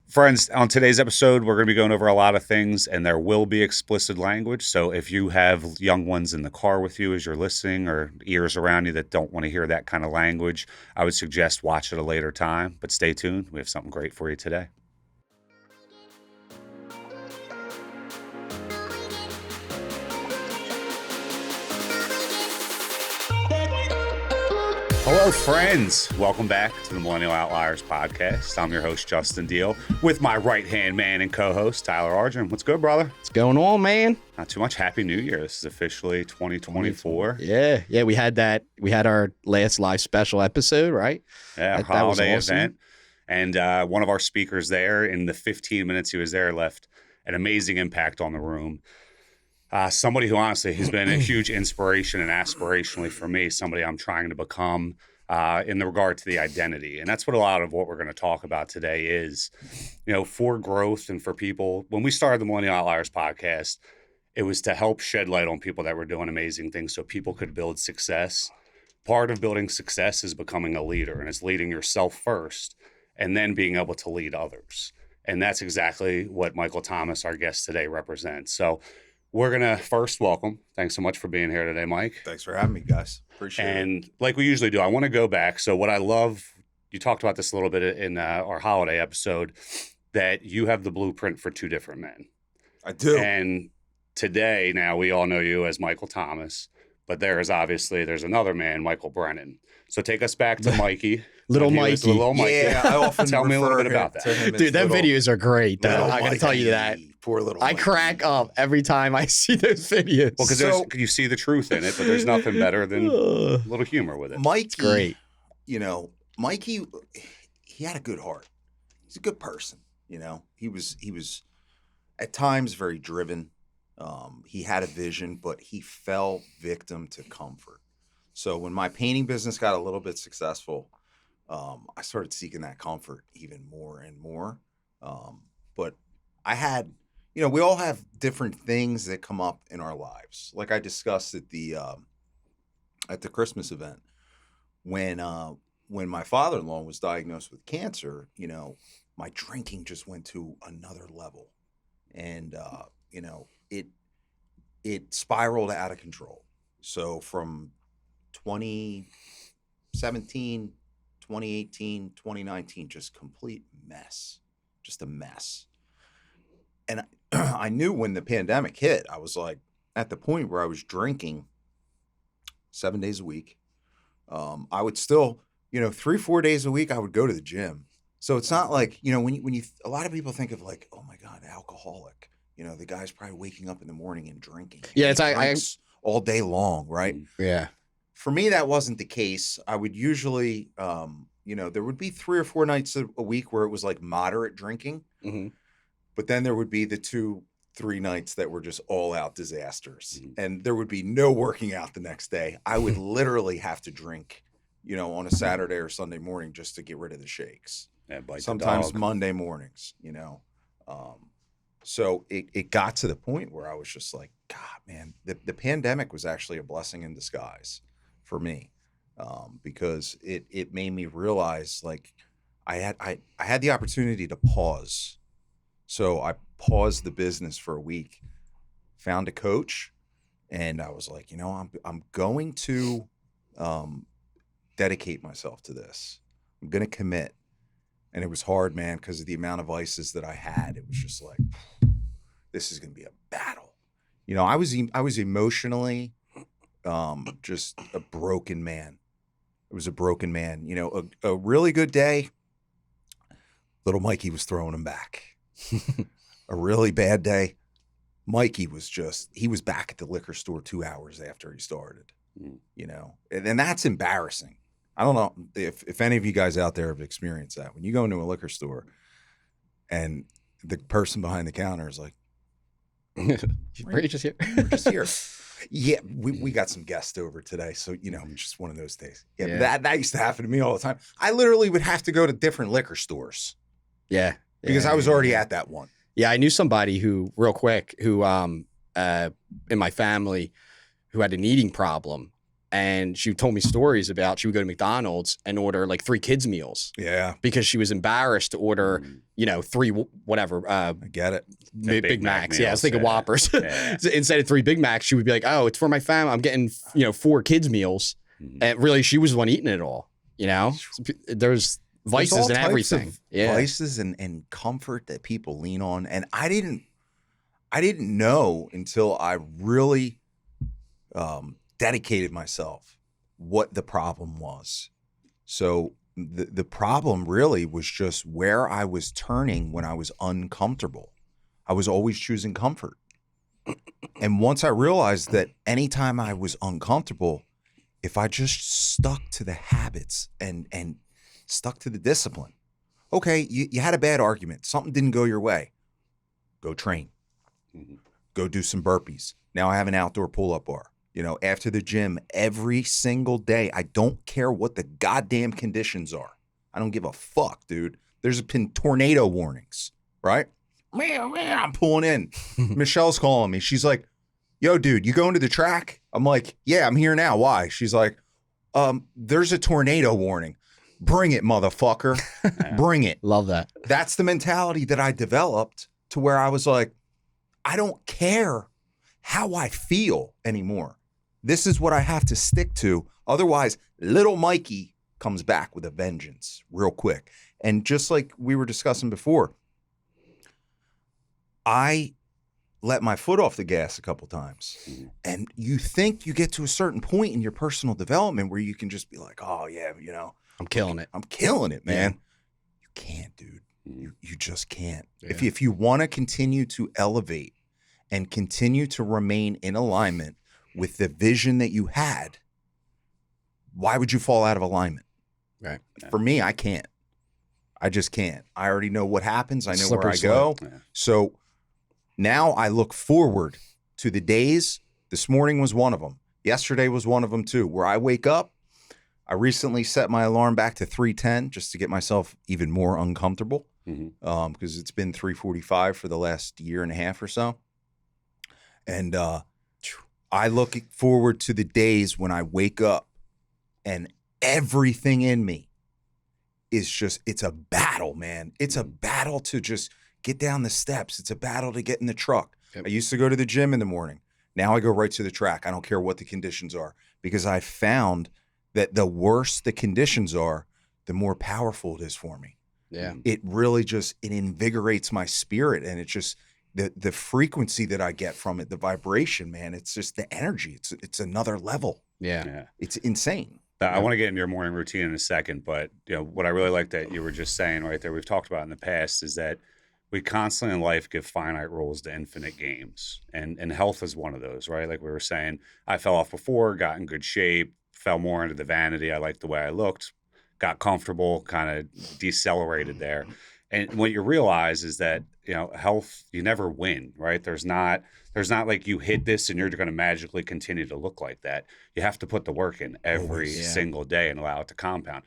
Friends, on today's episode, we're going to be going over a lot of things, and there will be explicit language. So if you have young ones in the car with you as you're listening, or ears around you that don't want to hear that kind of language, I would suggest watch at a later time. But stay tuned. We have something great for you today. Hello, friends. Welcome back to the Millennial Outliers podcast. I'm your host, Justin Deal, with my right-hand man and co-host, Tyler Ardron. What's good, brother? What's going on, man? Not too much. Happy New Year. This is officially 2024. Yeah. We had our last live special episode, right? Yeah, that holiday was awesome. event. And one of our speakers there, in the 15 minutes he was there, left an amazing impact on the room. Somebody who honestly has been a huge inspiration and aspirationally for me, somebody I'm trying to become in the regard to the identity. And that's what a lot of what we're going to talk about today is, for growth and for people. When we started the Millennial Outliers podcast, it was to help shed light on people that were doing amazing things so people could build success. Part of building success is becoming a leader, and it's leading yourself first and then being able to lead others. And that's exactly what Michael Thomas, our guest today, represents. So we're going to first welcome. Thanks so much for being here today, Mike. Thanks for having me, guys. Appreciate it. And like we usually do, I want to go back. So what I love, you talked about this a little bit in our holiday episode, that you have the blueprint for two different men. I do. And today, now we all know you as Michael Thomas, but there's another man, Michael Brennan. So take us back to Mikey. Little When he was Mikey. Little Mikey. Yeah, I often Tell me a little bit about that. Dude, them videos are great, though. Little I got to tell you that. Poor little I Mikey. crack up every time I see those videos. Well, because you see the truth in it, but there's nothing better than a little humor with it. Mikey, great. Mikey, he had a good heart. He's a good person. He was at times very driven. He had a vision, but he fell victim to comfort. So when my painting business got a little bit successful, I started seeking that comfort even more and more. But I had, we all have different things that come up in our lives. Like I discussed at the Christmas event, when my father-in-law was diagnosed with cancer, my drinking just went to another level, and it spiraled out of control. So from 2017, 2018, 2019, just complete mess, just a mess. And I knew when the pandemic hit, I was like at the point where I was drinking 7 days a week. I would still, 3-4 days a week, I would go to the gym. So it's not like, when you a lot of people think of like, oh my God, alcoholic, the guy's probably waking up in the morning and drinking. Yeah, He drinks all day long, right? Yeah. For me, that wasn't the case. I would usually, there would be 3 or 4 nights a week where it was like moderate drinking. Mm-hmm. But then there would be the 2-3 nights that were just all out disasters. Mm-hmm. And there would be no working out the next day. I would literally have to drink, on a Saturday or Sunday morning just to get rid of the shakes. Yeah, sometimes Monday mornings, So it got to the point where I was just like, God, man, the pandemic was actually a blessing in disguise for me, because it made me realize like I had the opportunity to pause. So I paused the business for a week, found a coach, and I was like, I'm going to dedicate myself to this. I'm going to commit. And it was hard, man, because of the amount of vices that I had. It was just like, this is going to be a battle. I was emotionally just a broken man. It was a broken man. A really good day, little Mikey was throwing him back. A really bad day, Mikey was he was back at the liquor store 2 hours after he started, and that's embarrassing. I don't know if any of you guys out there have experienced that. When you go into a liquor store and the person behind the counter is like, We're just here. We're just here. Yeah, we got some guests over today, so just one of those days. Yeah. That used to happen to me all the time. I literally would have to go to different liquor stores. Yeah. Because I was already at that one. Yeah, I knew somebody who in my family who had an eating problem, And she told me stories about she would go to McDonald's and order like 3 kids meals Yeah, because she was embarrassed to order, 3 whatever I get it. Big Mac Macs. Yeah, I was thinking meals, Whoppers. Yeah. Instead of 3 Big Macs, she would be like, "Oh, it's for my family. I'm getting 4 kids meals." And really, she was the one eating it all. There's vices There's all and types everything. of Yeah, vices and comfort that people lean on, and I didn't know until I really dedicated myself what the problem was. So the problem really was just where I was turning when I was uncomfortable. I was always choosing comfort. And once I realized that anytime I was uncomfortable, if I just stuck to the habits and stuck to the discipline, okay, you had a bad argument. Something didn't go your way. Go train. Go do some burpees. Now I have an outdoor pull-up bar. After the gym, every single day, I don't care what the goddamn conditions are. I don't give a fuck, dude. There's been tornado warnings, right? Man, I'm pulling in. Michelle's calling me. She's like, yo, dude, you going to the track? I'm like, yeah, I'm here now. Why? She's like, there's a tornado warning. Bring it, motherfucker. Bring it. love that. That's the mentality that I developed to where I was like, I don't care how I feel anymore. This is what I have to stick to. Otherwise, little Mikey comes back with a vengeance real quick. And just like we were discussing before, I let my foot off the gas a couple times. And you think you get to a certain point in your personal development where you can just be like, oh, yeah, I'm killing it. I'm killing it, man. Yeah. You can't, dude. You just can't. Yeah. If you want to continue to elevate and continue to remain in alignment with the vision that you had, why would you fall out of alignment? Right. For me, I can't. I just can't. I already know what happens. I know Slippery where I go. slope. Yeah. So now I look forward to the days. This morning was one of them. Yesterday was one of them too, where I wake up. I recently set my alarm back to 3:10 just to get myself even more uncomfortable because it's been 3:45 for the last year and a half or so. And I look forward to the days when I wake up and everything in me is just, it's a battle, man. It's a battle to just get down the steps. It's a battle to get in the truck. Yep. I used to go to the gym in the morning. Now I go right to the track. I don't care what the conditions are because I found that the worse the conditions are, the more powerful it is for me. Yeah. It really just, it invigorates my spirit, and it's just the frequency that I get from it, the vibration, man. It's just the energy. It's another level. Yeah. It's insane. I want to get into your morning routine in a second, but what I really like that you were just saying right there, we've talked about in the past, is that we constantly in life give finite rules to infinite games, and health is one of those, right? Like we were saying, I fell off before, got in good shape, fell more into the vanity. I liked the way I looked, got comfortable, kind of decelerated there. And what you realize is that, health, you never win, right? There's not like you hit this and you're going to magically continue to look like that. You have to put the work in every single day and allow it to compound.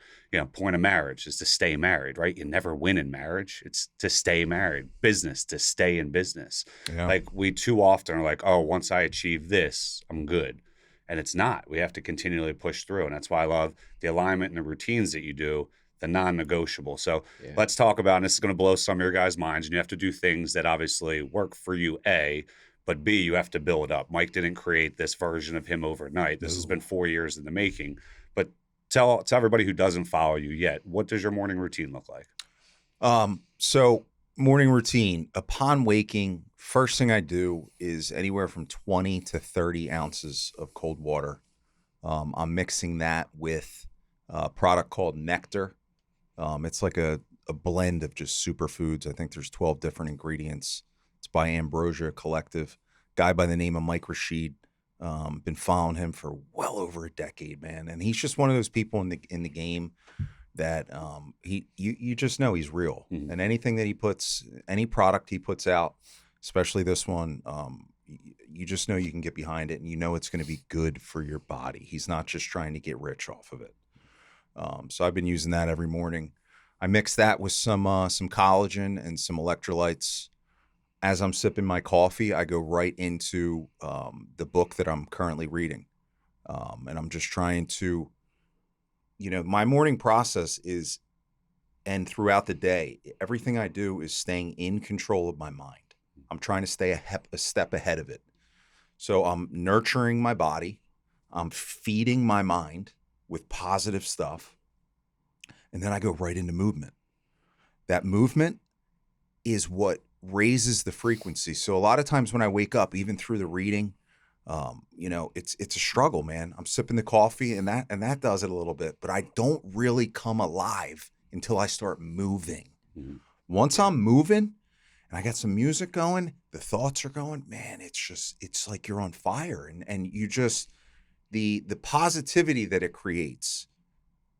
Point of marriage is to stay married, right? You never win in marriage. It's to stay married. Business, to stay in business. Yeah. Like we too often are like, oh, once I achieve this, I'm good. And it's not. We have to continually push through. And that's why I love the alignment and the routines that you do, the non-negotiable. So let's talk about, and this is going to blow some of your guys' minds, and you have to do things that obviously work for you, A, but B, you have to build up. Mike didn't create this version of him overnight. This has been 4 years in the making. But tell everybody who doesn't follow you yet, what does your morning routine look like? So morning routine, upon waking, first thing I do is anywhere from 20 to 30 ounces of cold water. I'm mixing that with a product called Nectar. It's like a blend of just superfoods. I think there's 12 different ingredients. It's by Ambrosia Collective. Guy by the name of Mike Rashid. Been following him for well over a decade, man. And he's just one of those people in the game that you just know he's real. Mm-hmm. And anything that he puts, any product he puts out, especially this one, you just know you can get behind it, and you know it's going to be good for your body. He's not just trying to get rich off of it. So I've been using that every morning. I mix that with some collagen and some electrolytes. As I'm sipping my coffee, I go right into the book that I'm currently reading. And I'm just trying to, my morning process is, and throughout the day, everything I do is staying in control of my mind. I'm trying to stay a step ahead of it. So I'm nurturing my body. I'm feeding my mind with positive stuff. And then I go right into movement. That movement is what raises the frequency. So a lot of times when I wake up, even through the reading, it's a struggle, man. I'm sipping the coffee and that does it a little bit, but I don't really come alive until I start moving. Mhm. Once I'm moving and I got some music going, the thoughts are going, man, it's like you're on fire. And you just, the positivity that it creates,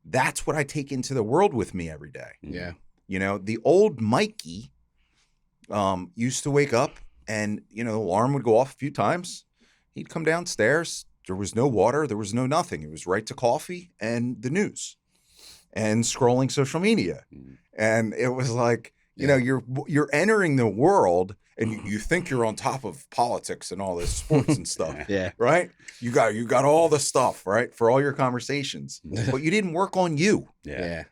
that's what I take into the world with me every day. Yeah. The old Mikey used to wake up and, the alarm would go off a few times. He'd come downstairs. There was no water. There was no nothing. It was right to coffee and the news and scrolling social media. And it was like, you're entering the world and you think you're on top of politics and all this sports and stuff. Yeah. Right? You got all the stuff, right? For all your conversations, but you didn't work on you. Yeah.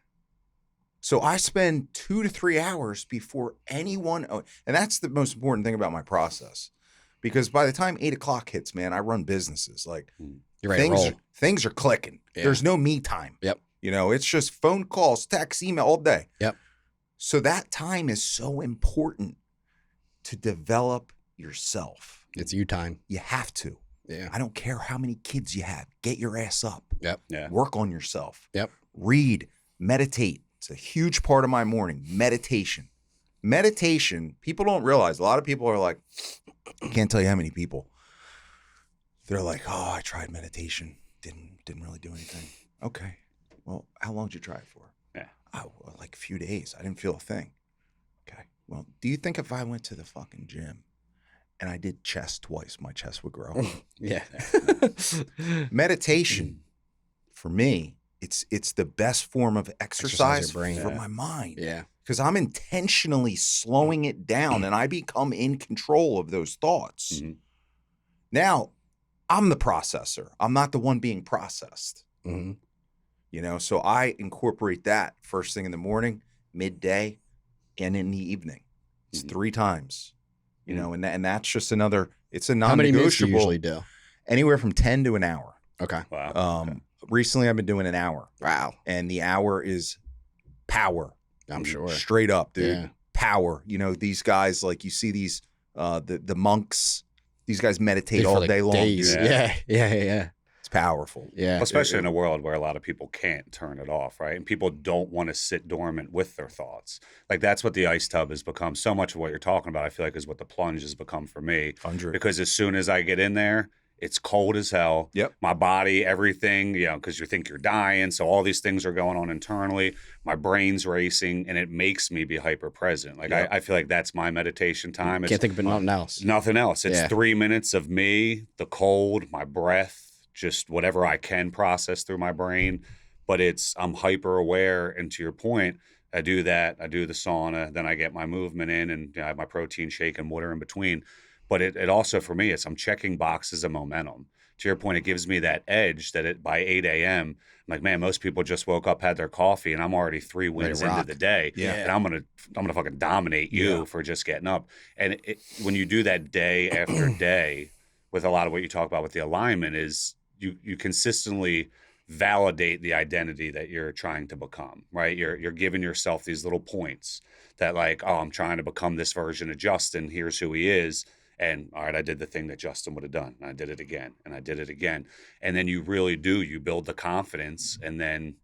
So I spend 2 to 3 hours before anyone, and that's the most important thing about my process, because by the time 8 o'clock hits, man, I run businesses. Like You're ready to roll. things are clicking. Yeah. There's no me time. Yep. It's just phone calls, text, email all day. Yep. So that time is so important to develop yourself. It's you time. You have to. Yeah. I don't care how many kids you have. Get your ass up. Yep. Yeah. Work on yourself. Yep. Read, meditate. It's a huge part of my morning. Meditation. People don't realize. A lot of people are like, I can't tell you how many people. They're like, oh, I tried meditation. Didn't really do anything. Okay. Well, how long did you try it for? Yeah. Oh, well, like a few days. I didn't feel a thing. Okay. Well, do you think if I went to the fucking gym and I did chest twice, my chest would grow? Yeah. Meditation, for me, it's the best form of exercise your brain. for Yeah. my mind. Yeah. Because I'm intentionally slowing it down and I become in control of those thoughts. Mhm. Now, I'm the processor. I'm not the one being processed. Mm-hmm. So I incorporate that first thing in the morning, midday, and in the evening. It's 3 times. And that's just another, it's a How many minutes do you non-negotiable. usually do? Anywhere from 10 to an hour. Okay. Wow. Okay. Recently I've been doing an hour. Wow. And the hour is power. I'm sure. Straight up, dude. Yeah. Power. These guys, like you see these the monks, these guys meditate Dude, for all like day long. days. Dude. Yeah. Yeah. It's powerful. Yeah. Especially in a world where a lot of people can't turn it off, right? And people don't want to sit dormant with their thoughts. Like that's what the ice tub has become. So much of what you're talking about, I feel like, is what the plunge has become for me. 100. Because as soon as I get in there, it's cold as hell. Yep. My body, everything, because you think you're dying. So all these things are going on internally. My brain's racing and it makes me be hyper present. Like Yep. I feel like that's my meditation time. Can't think of nothing else. Nothing else. It's Yeah. 3 minutes of me, the cold, my breath, just whatever I can process through my brain. But I'm hyper aware. And to your point, I do that. I do the sauna. Then I get my movement in and I have my protein shake and water in between. But it also, for me, I'm checking boxes of momentum. To your point, it gives me that edge that by 8 a.m., I'm like, man, most people just woke up, had their coffee, and I'm already 3 wins into rock. the day. Yeah. And I'm gonna fucking dominate you Yeah. for just getting up. And when you do that day after day, with a lot of what you talk about with the alignment, is you consistently validate the identity that you're trying to become, right? You're giving yourself these little points that like, oh, I'm trying to become this version of Justin. Here's who he is. And all right, I did the thing that Justin would have done. And I did it again. And I did it again. And then you really do. You build the confidence. And then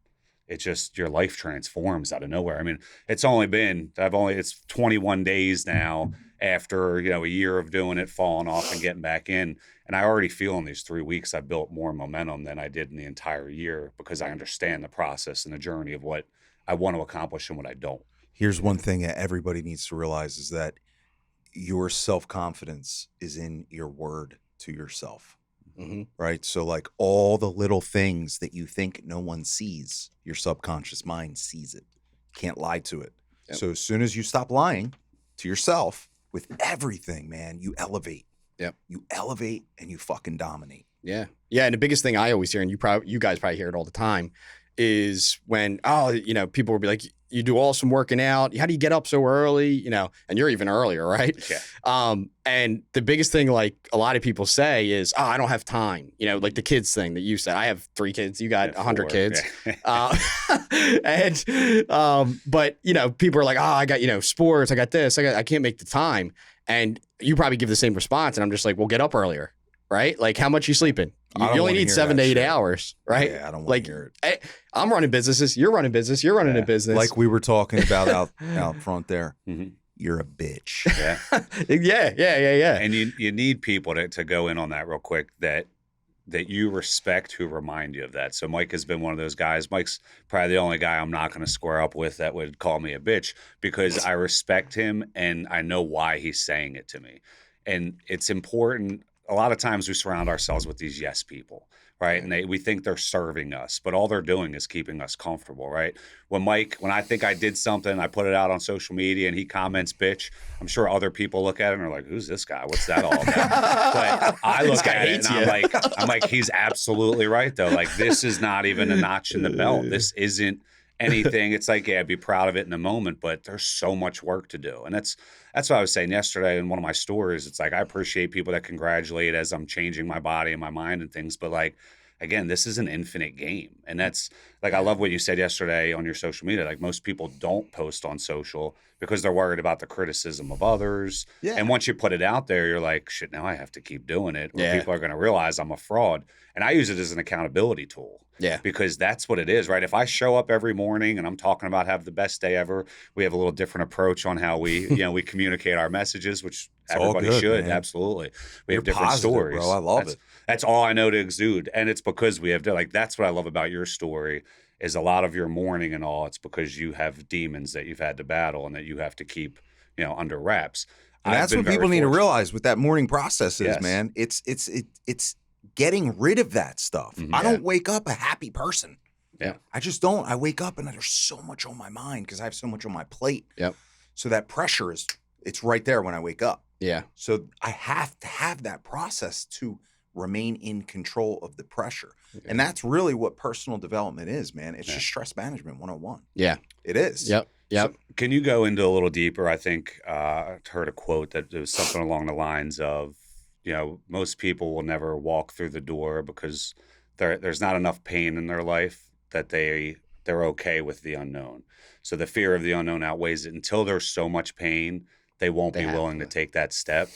it just, your life transforms out of nowhere. I mean, it's 21 days now after, a year of doing it, falling off and getting back in. And I already feel in these 3 weeks, I built more momentum than I did in the entire year because I understand the process and the journey of what I want to accomplish and what I don't. Here's one thing that everybody needs to realize is that your self-confidence is in your word to yourself, Mm-hmm. right? So like all the little things that you think no one sees, your subconscious mind sees it. Can't lie to it. Yep. So as soon as you stop lying to yourself with everything, man, you elevate. Yep. You elevate and you fucking dominate. Yeah. Yeah. And the biggest thing I always hear, and you guys probably hear it all the time, is when, people will be like, you do awesome working out. How do you get up so early? And you're even earlier, right? Yeah. And the biggest thing, like a lot of people say is, I don't have time. Like the kids thing that you said. I have 3 kids. You got 100 4. kids. Yeah. But people are like, I got, sports. I got this. I can't make the time. And you probably give the same response. And I'm just like, well, get up earlier. Right? Like, how much you sleeping? You only need 7 to 8 hours, right? Yeah, I don't want to hear it. I'm running businesses. You're running business. You're running a business. Like we were talking about out front there. Mm-hmm. You're a bitch. Yeah. yeah. And you need people to go in on that real quick that you respect, who remind you of that. So Mike has been one of those guys. Mike's probably the only guy I'm not going to square up with that would call me a bitch, because I respect him and I know why he's saying it to me. And it's important. A lot of times we surround ourselves with these yes people, right? And we think they're serving us, but all they're doing is keeping us comfortable, right? When I think I did something, I put it out on social media and he comments bitch, I'm sure other people look at it and are like, who's this guy? What's that all about? But I look at it and I'm like, he's absolutely right though. Like, this is not even a notch in the belt. This isn't anything. It's like, yeah, be proud of it in the moment, but there's so much work to do. And that's what I was saying yesterday in one of my stories. It's like, I appreciate people that congratulate as I'm changing my body and my mind and things, but like, again, this is an infinite game. And that's like, I love what you said yesterday on your social media. Like, most people don't post on social because they're worried about the criticism of others. Yeah. And once you put it out there, you're like, shit, now I have to keep doing it, or people are going to realize I'm a fraud. And I use it as an accountability tool. Yeah. Because that's what it is, right? If I show up every morning and I'm talking about have the best day ever, we have a little different approach on how we, we communicate our messages, which everybody should. Man. Absolutely. We have different stories. Bro. I love it. That's all I know to exude. And it's because we have to, like, that's what I love about your story is a lot of your mourning and all. It's because you have demons that you've had to battle and that you have to keep, under wraps. And that's what people need to realize with that mourning process is, man. It's getting rid of that stuff. Mm-hmm. I don't wake up a happy person. Yeah. I just don't. I wake up and there's so much on my mind because I have so much on my plate. Yep. So that pressure it's right there when I wake up. Yeah. So I have to have that process to remain in control of the pressure. Yeah. And that's really what personal development is, man. It's just stress management 101. Yeah. It is. Yep. So can you go into a little deeper? I think I heard a quote that was something along the lines of, most people will never walk through the door because there's not enough pain in their life that they're okay with the unknown. So the fear of the unknown outweighs it. Until there's so much pain, they won't be willing to take that step.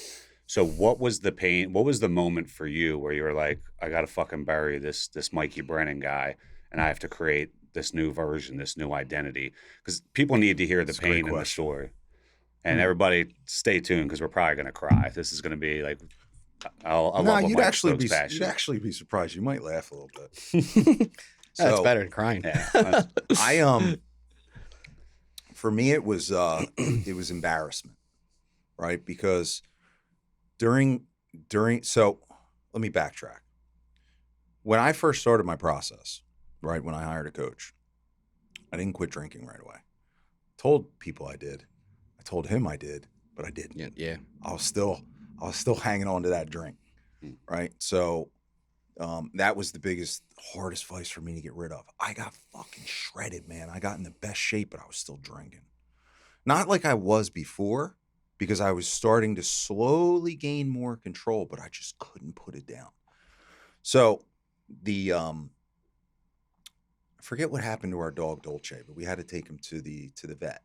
So what was the pain? What was the moment for you where you were like, I got to fucking bury this Mikey Brennan guy and I have to create this new version, this new identity? Because people need to hear the pain in the story. And everybody stay tuned because we're probably going to cry. This is going to be like, you'd actually be surprised. You might laugh a little bit. That's better than crying. Yeah. For me, it was embarrassment, right? Because so let me backtrack. When I first started my process, right, when I hired a coach, I didn't quit drinking right away. Told people I did. I told him I did, but I didn't. Yeah. I was still hanging on to that drink, right? So that was the biggest, hardest vice for me to get rid of. I got fucking shredded, man. I got in the best shape, but I was still drinking. Not like I was before, because I was starting to slowly gain more control, but I just couldn't put it down. So I forget what happened to our dog Dolce, but we had to take him to the vet.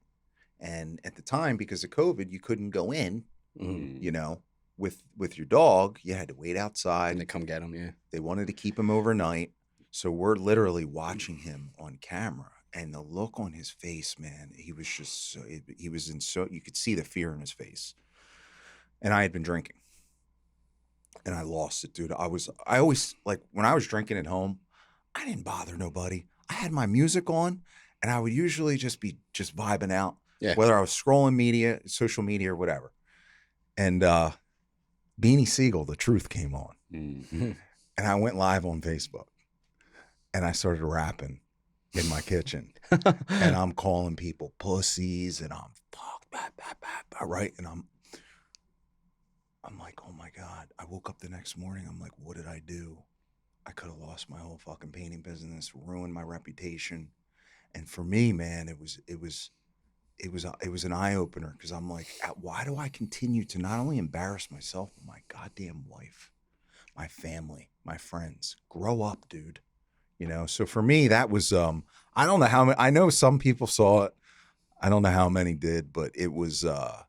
And at the time, because of COVID, you couldn't go in, with your dog. You had to wait outside. And they come get him, yeah. They wanted to keep him overnight. So we're literally watching him on camera. And the look on his face, man, he was just you could see the fear in his face. And I had been drinking. And I lost it, dude. I always, like, when I was drinking at home, I didn't bother nobody. I had my music on, and I would usually just be vibing out, whether I was scrolling social media or whatever. And Beanie Siegel, The Truth, came on. Mm-hmm. And I went live on Facebook. And I started rapping in my kitchen. And I'm calling people pussies, and I'm right? And I'm like, oh my God. I woke up the next morning. I'm like, what did I do? I could have lost my whole fucking painting business, ruined my reputation. And for me, man, it was an eye opener, because I'm like, why do I continue to not only embarrass myself, but my goddamn wife, my family, my friends? Grow up, dude. You know, so for me, that was, I don't know how many, I know some people saw it. I don't know how many did, but it was a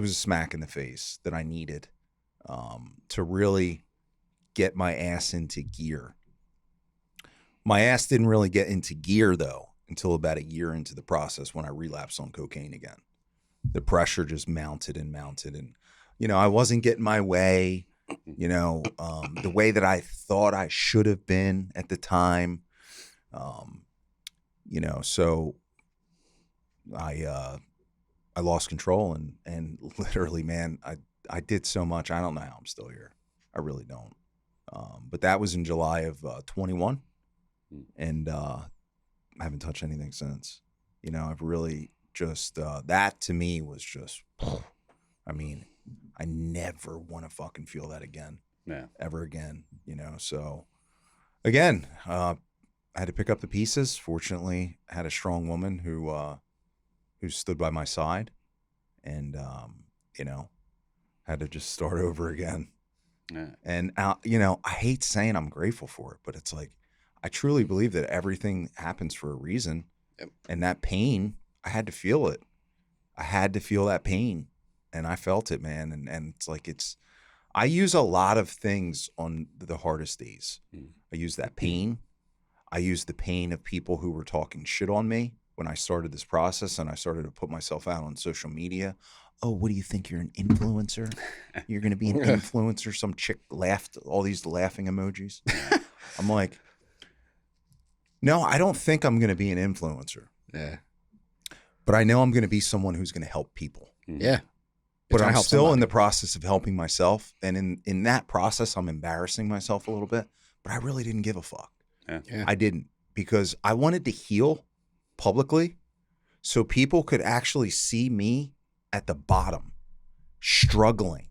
smack in the face that I needed to really get my ass into gear. My ass didn't really get into gear, though, until about a year into the process, when I relapsed on cocaine again. The pressure just mounted and mounted, and I wasn't getting my way, the way that I thought I should have been at the time. So I lost control, and literally, man, I did so much. I don't know how I'm still here. I really don't. But that was in July of 21, and I haven't touched anything since. I've really just that to me was just, I mean, I never want to fucking feel that again. Yeah. Ever again. So again, I had to pick up the pieces. Fortunately, I had a strong woman who stood by my side, and had to just start over again. Yeah. And I hate saying I'm grateful for it, but it's like, I truly believe that everything happens for a reason. Yep. And that pain, I had to feel it. I had to feel that pain, and I felt it, man. And it's like, I use a lot of things on the hardest days. I use that pain. I use the pain of people who were talking shit on me when I started this process, and I started to put myself out on social media. Oh, what do you think? You're an influencer? You're going to be an influencer? Some chick laughed, all these laughing emojis. I'm like, no, I don't think I'm going to be an influencer. Yeah. But I know I'm going to be someone who's going to help people. Yeah. But I'm still in the process of helping myself. And in that process, I'm embarrassing myself a little bit. But I really didn't give a fuck. Yeah. I didn't, because I wanted to heal publicly so people could actually see me at the bottom, struggling.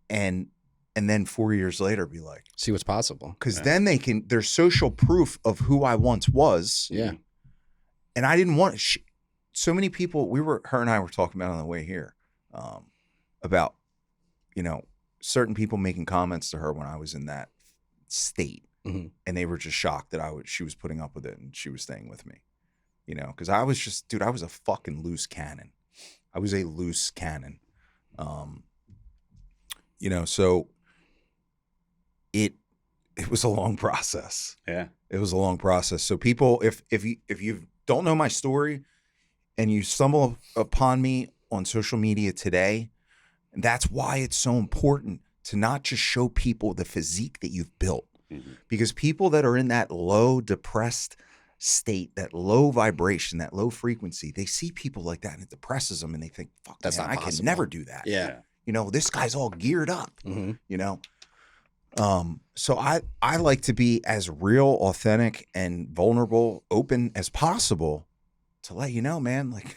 And then 4 years later be like, see what's possible. Because then there's social proof of who I once was. Yeah. And I didn't want so many people, her and I were talking about on the way here, about, certain people making comments to her when I was in that state. Mm-hmm. And they were just shocked that she was putting up with it and she was staying with me, because I was just, dude, I was a fucking loose cannon. I was a loose cannon. So it was a long process. Yeah. It was a long process. So people, if you don't know my story and you stumble upon me on social media today, that's why it's so important to not just show people the physique that you've built. Mm-hmm. Because people that are in that low, depressed state, that low vibration, that low frequency, they see people like that and it depresses them, and they think, fuck, that's man, not I possible. can never do that. Yeah. This guy's all geared up, mm-hmm. So I like to be as real, authentic, and vulnerable, open as possible to let you know, man, like,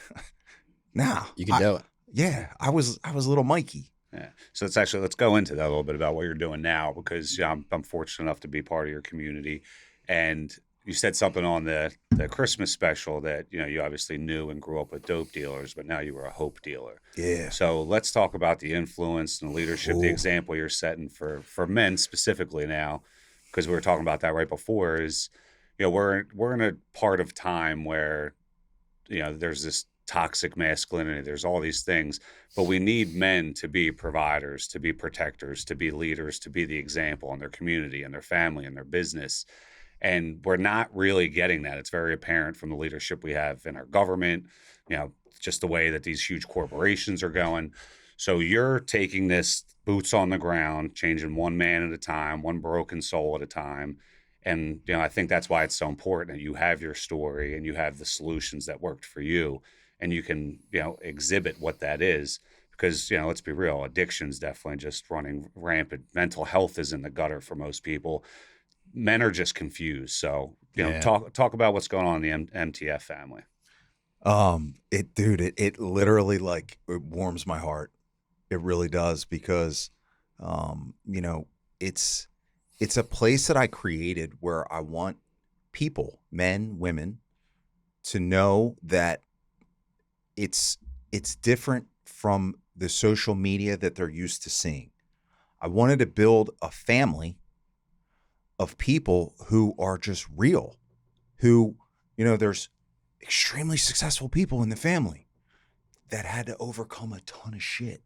nah. You can do it. Yeah. I was little Mikey. Yeah. So let's go into that a little bit about what you're doing now, because I'm fortunate enough to be part of your community. And you said something on the Christmas special that, you obviously knew and grew up with dope dealers, but now you were a hope dealer. Yeah. So let's talk about the influence and the leadership, the example you're setting for men specifically now, because we were talking about that right before, is, we're in a part of time where, there's this toxic masculinity, there's all these things, but we need men to be providers, to be protectors, to be leaders, to be the example in their community and their family and their business. And we're not really getting that. It's very apparent from the leadership we have in our government, just the way that these huge corporations are going. So you're taking this boots on the ground, changing one man at a time, one broken soul at a time. And, I think that's why it's so important that you have your story and you have the solutions that worked for you, and you can, exhibit what that is. Because, let's be real, addiction's definitely just running rampant. Mental health is in the gutter for most people. Men are just confused. So, talk about what's going on in the MTF family. It literally, like, it warms my heart. It really does, because, you know, it's a place that I created where I want people, men, women, to know that it's different from the social media that they're used to seeing. I wanted to build a family of people who are just real, who, you know, there's extremely successful people in the family that had to overcome a ton of shit,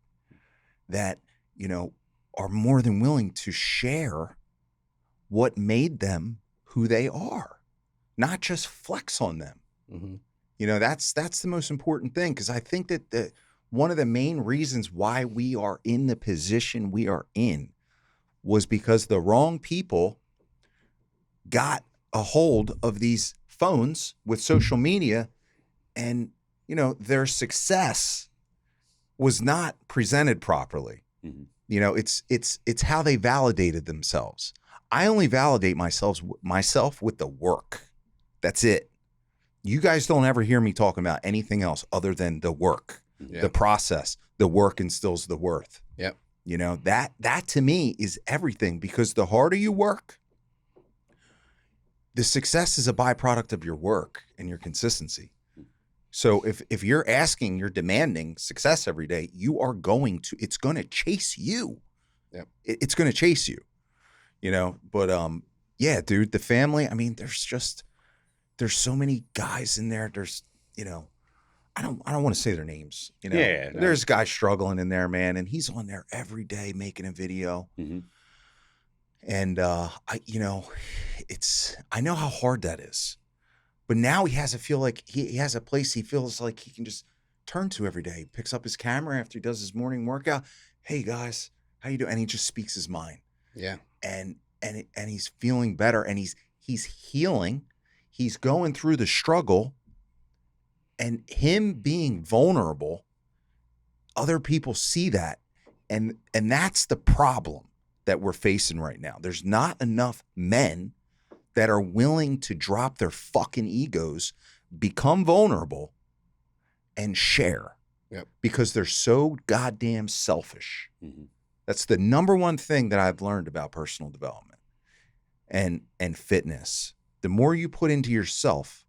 that, you know, are more than willing to share what made them who they are, not just flex on them. Mm-hmm. You know, that's the most important thing, because I think that one of the main reasons why we are in the position we are in was because the wrong people got a hold of these phones with social media, and, you know, their success was not presented properly. Mm-hmm. You know, it's how they validated themselves. I only validate myself with the work. That's it. You guys don't ever hear me talking about anything else other than the work, the process. The work instills the worth. Yep. You know, that to me is everything, because the harder you work, the success is a byproduct of your work and your consistency. So if you're demanding success every day, it's going to chase you. Yep. It's going to chase you, you know, but, yeah, dude, the family, I mean, there's so many guys in there. There's, you know, I don't want to say their names, you know. Yeah, no. There's a guy struggling in there, man, and he's on there every day making a video. Mm-hmm. And I know how hard that is, but now he has to feel like he has a place he feels like he can just turn to every day. He picks up his camera after he does his morning workout. Hey guys, how you doing? And he just speaks his mind. Yeah. And he's feeling better, and he's healing. He's going through the struggle, and him being vulnerable, other people see that. And that's the problem that we're facing right now. There's not enough men that are willing to drop their fucking egos, become vulnerable, and share. Yep. Because they're so goddamn selfish. Mm-hmm. That's the number one thing that I've learned about personal development and fitness. The more you put into yourself,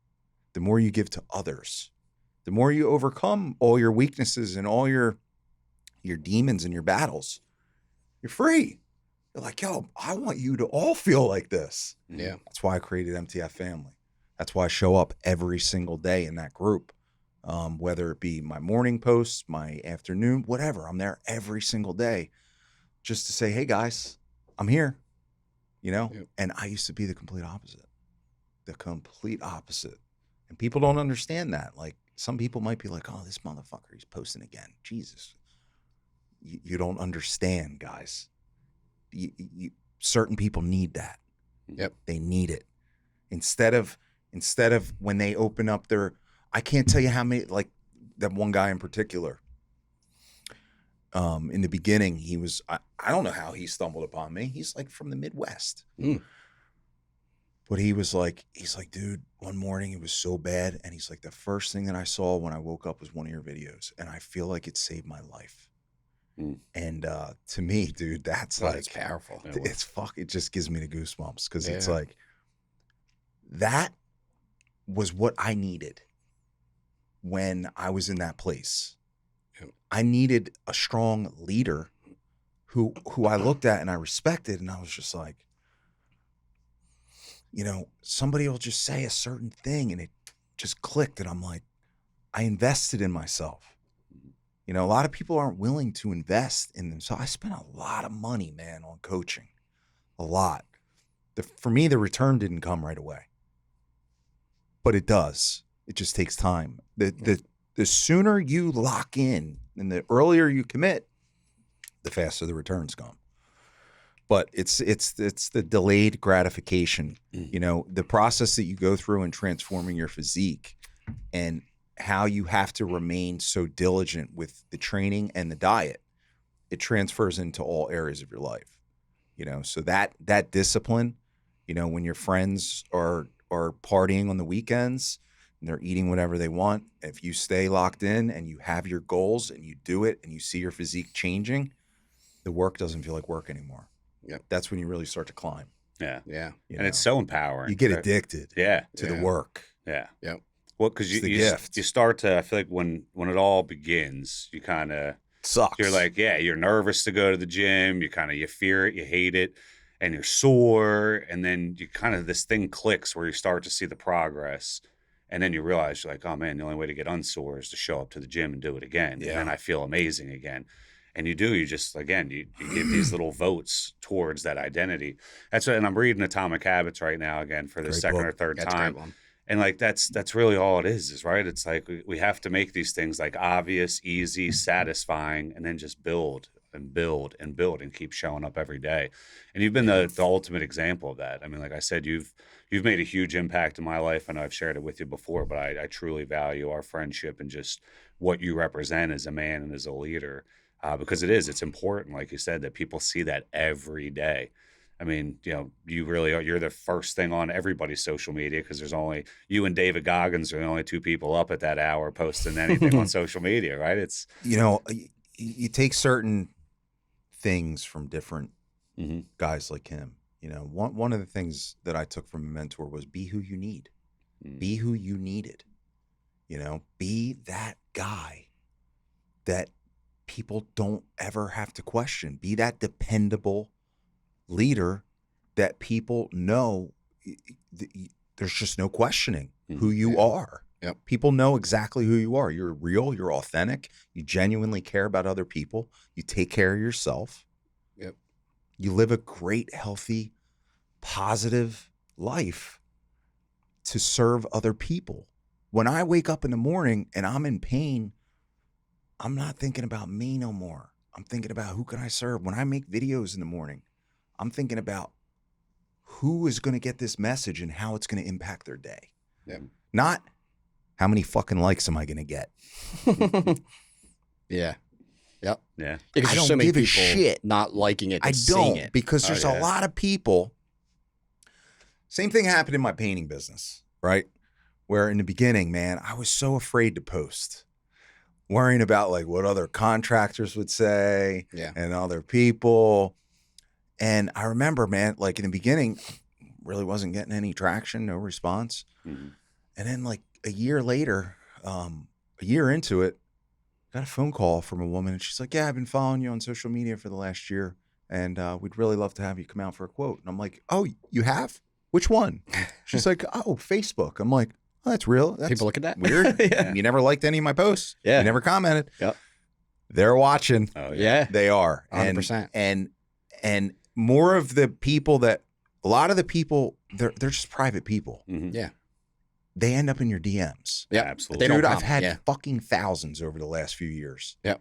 the more you give to others. The more you overcome all your weaknesses and all your demons and your battles, you're free. You're like, yo, I want you to all feel like this. Yeah. That's why I created MTF Family. That's why I show up every single day in that group. Whether it be my morning posts, my afternoon, whatever, I'm there every single day just to say, hey guys, I'm here, you know? Yep. And I used to be the complete opposite. And people don't understand that. Like, some people might be like, oh, this motherfucker, he's posting again. Jesus. You don't understand, guys. Certain people need that. Yep. They need it. Instead of when they open up their, I can't tell you how many, like that one guy in particular, in the beginning, he was, I don't know how he stumbled upon me. He's like from the Midwest. Mm. But he's like, dude, one morning it was so bad. And he's like, the first thing that I saw when I woke up was one of your videos. And I feel like it saved my life. Mm. And to me, dude, that's It's powerful. It just gives me the goosebumps, because it's Yeah. like, that was what I needed when I was in that place. Yep. I needed a strong leader who I looked at and I respected, and I was just like, you know, somebody will just say a certain thing and it just clicked, and I'm like, I invested in myself. You know, a lot of people aren't willing to invest in them. So I spent a lot of money, man, on coaching. A lot. For me, the return didn't come right away. But it does. It just takes time. The sooner you lock in and the earlier you commit, the faster the returns come. But it's the delayed gratification. You know, the process that you go through in transforming your physique, and how you have to remain so diligent with the training and the diet, it transfers into all areas of your life. You know, so that discipline, you know, when your friends are partying on the weekends, and they're eating whatever they want. If you stay locked in and you have your goals and you do it and you see your physique changing, the work doesn't feel like work anymore. Yep. That's when you really start to climb. Yeah. Yeah. You And know? it's so empowering. You get right? addicted Yeah. to the Yeah. work. Yeah. Yep. Well, because It's the you gift. start to, I feel like when it all begins, you kind of, Sucks. you're like, yeah, you're nervous to go to the gym. You fear it, you hate it, and you're sore. And then you kind of, this thing clicks where you start to see the progress. And then you realize, you're like, oh man, the only way to get unsore is to show up to the gym and do it again. Yeah. And then I feel amazing again. And you just, again, you give these little votes towards that identity. That's what, and I'm reading Atomic Habits right now again for the Great second book. or third That's a time. great one. And like that's really all it is right. It's like we have to make these things like obvious, easy, satisfying, and then just build and build and build and keep showing up every day. And you've been the ultimate example of that. I mean, like I said, you've made a huge impact in my life. I know I've shared it with you before, but I truly value our friendship and just what you represent as a man and as a leader, because it's important, like you said, that people see that every day. I mean, you really are. You're the first thing on everybody's social media because there's only you and David Goggins are the only two people up at that hour posting anything on social media, right? It's you take certain things from different Mhm. guys like him. One of the things that I took from a mentor was be who you need, be who you needed. Be that guy that people don't ever have to question. Be that dependable leader that people know there's just no questioning who you are. Yep. People know exactly who you are. You're real, you're authentic, you genuinely care about other people, you take care of yourself. Yep. You live a great, healthy, positive life to serve other people. When I wake up in the morning and I'm in pain, I'm not thinking about me no more. I'm thinking about who can I serve. When I make videos in the morning, I'm thinking about who is going to get this message and how it's going to impact their day. Yep. Not how many fucking likes am I going to get. Yeah. Yep. yeah, Because I there's don't so many give a people shit. not liking it. I just seeing don't, it. because Oh, there's yeah. a lot of people. Same thing happened in my painting business, right? Where in the beginning, man, I was so afraid to post, worrying about like what other contractors would say Yeah. and other people. And I remember, man, like in the beginning, really wasn't getting any traction, no response. Mhm. And then like a year later, a year into it, got a phone call from a woman and she's like, yeah, I've been following you on social media for the last year and we'd really love to have you come out for a quote. And I'm like, oh, you have? Which one? She's like, oh, Facebook. I'm like, oh, that's real. That's People look at that. weird. Yeah. You never liked any of my posts. Yeah. You never commented. Yep. They're watching. oh Yeah. They are. 100%. And more of the people a lot of the people, they're just private people. Mhm. Yeah. They end up in your DMs. Yep. absolutely. They don't Dude, I've comment, had yeah. fucking thousands over the last few years. Yep.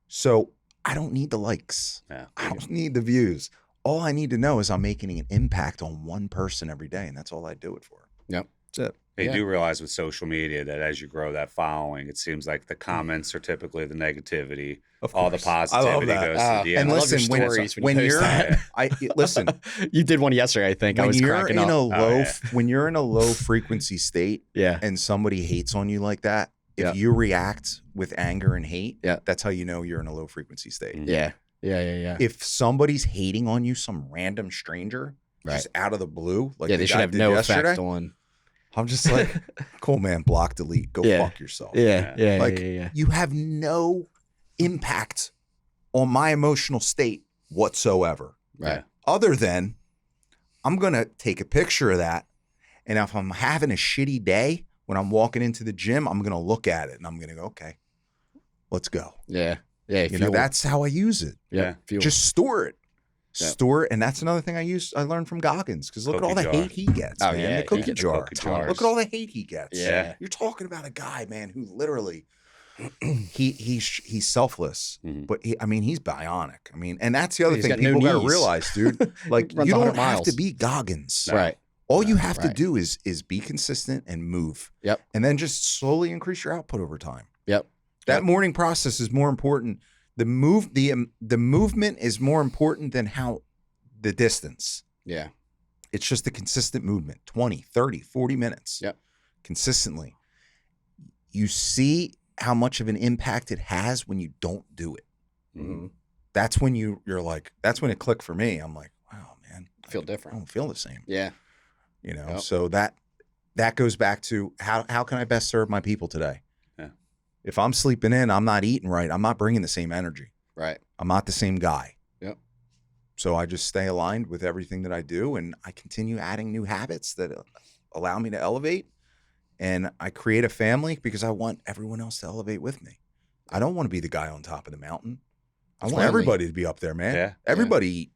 So I don't need the likes. Yeah. I don't need the views. All I need to know is I'm making an impact on one person every day, and that's all I do it for. Yep. That's it. You Yeah. do realize with social media that as you grow that following, it seems like the comments are typically the negativity. Of All the course. I love positivity that. goes to the And DM. I love your listen, stories when you you're, post listen, you did one yesterday, I think. I when was you're cracking in up. a low, yeah. when you're in a low frequency state Yeah. and somebody hates on you like that, if Yeah. you react with anger and hate, Yeah. that's how you know you're in a low frequency state. Mhm. Yeah. Yeah. If somebody's hating on you, some random stranger, just out of the blue, like Yeah, the they should guy have did no yesterday, effect on. I'm just like, cool, man, block, delete, go Yeah. fuck yourself. Yeah. Like, Yeah. You have no impact on my emotional state whatsoever. Right. Other than I'm going to take a picture of that. And if I'm having a shitty day when I'm walking into the gym, I'm going to look at it and I'm going to go, okay, let's go. Yeah. Yeah. You know, that's how I use it. yeah. Fuel. Just store it. Yeah. Store it. And that's another thing I learned from Goggins, because look at all Cookie the jar. hate he gets, Oh, man. yeah, The he cookie gets jar. cookie jars. Look at all the hate he gets. Yeah. You're talking about a guy, man, who literally he's selfless, Mhm. but he's bionic. And that's the other He's thing got no people got to knees. realize, dude. Like, Runs you 100 don't have miles. to be Goggins. Right. All you have to Right. do is be consistent and move. Yep. And then just slowly increase your output over time. Yep. That Yep. morning process is more important. The movement is more important than the distance. Yeah. It's just the consistent movement, 20, 30, 40 minutes. Yep. consistently, you see how much of an impact it has when you don't do it. Mm-hmm. That's when you're like, that's when it clicked for me. I'm like, wow, man, I feel I different. don't feel the same. Yeah. You know, Yep. so that goes back to how can I best serve my people today? Yeah. If I'm sleeping in, I'm not eating right, I'm not bringing the same energy. Right. I'm not the same guy. Yep. So I just stay aligned with everything that I do, and I continue adding new habits that allow me to elevate. And I create a family because I want everyone else to elevate with me. I don't want to be the guy on top of the mountain. I want Family. everybody to be up there, man. Yeah. Everybody eat.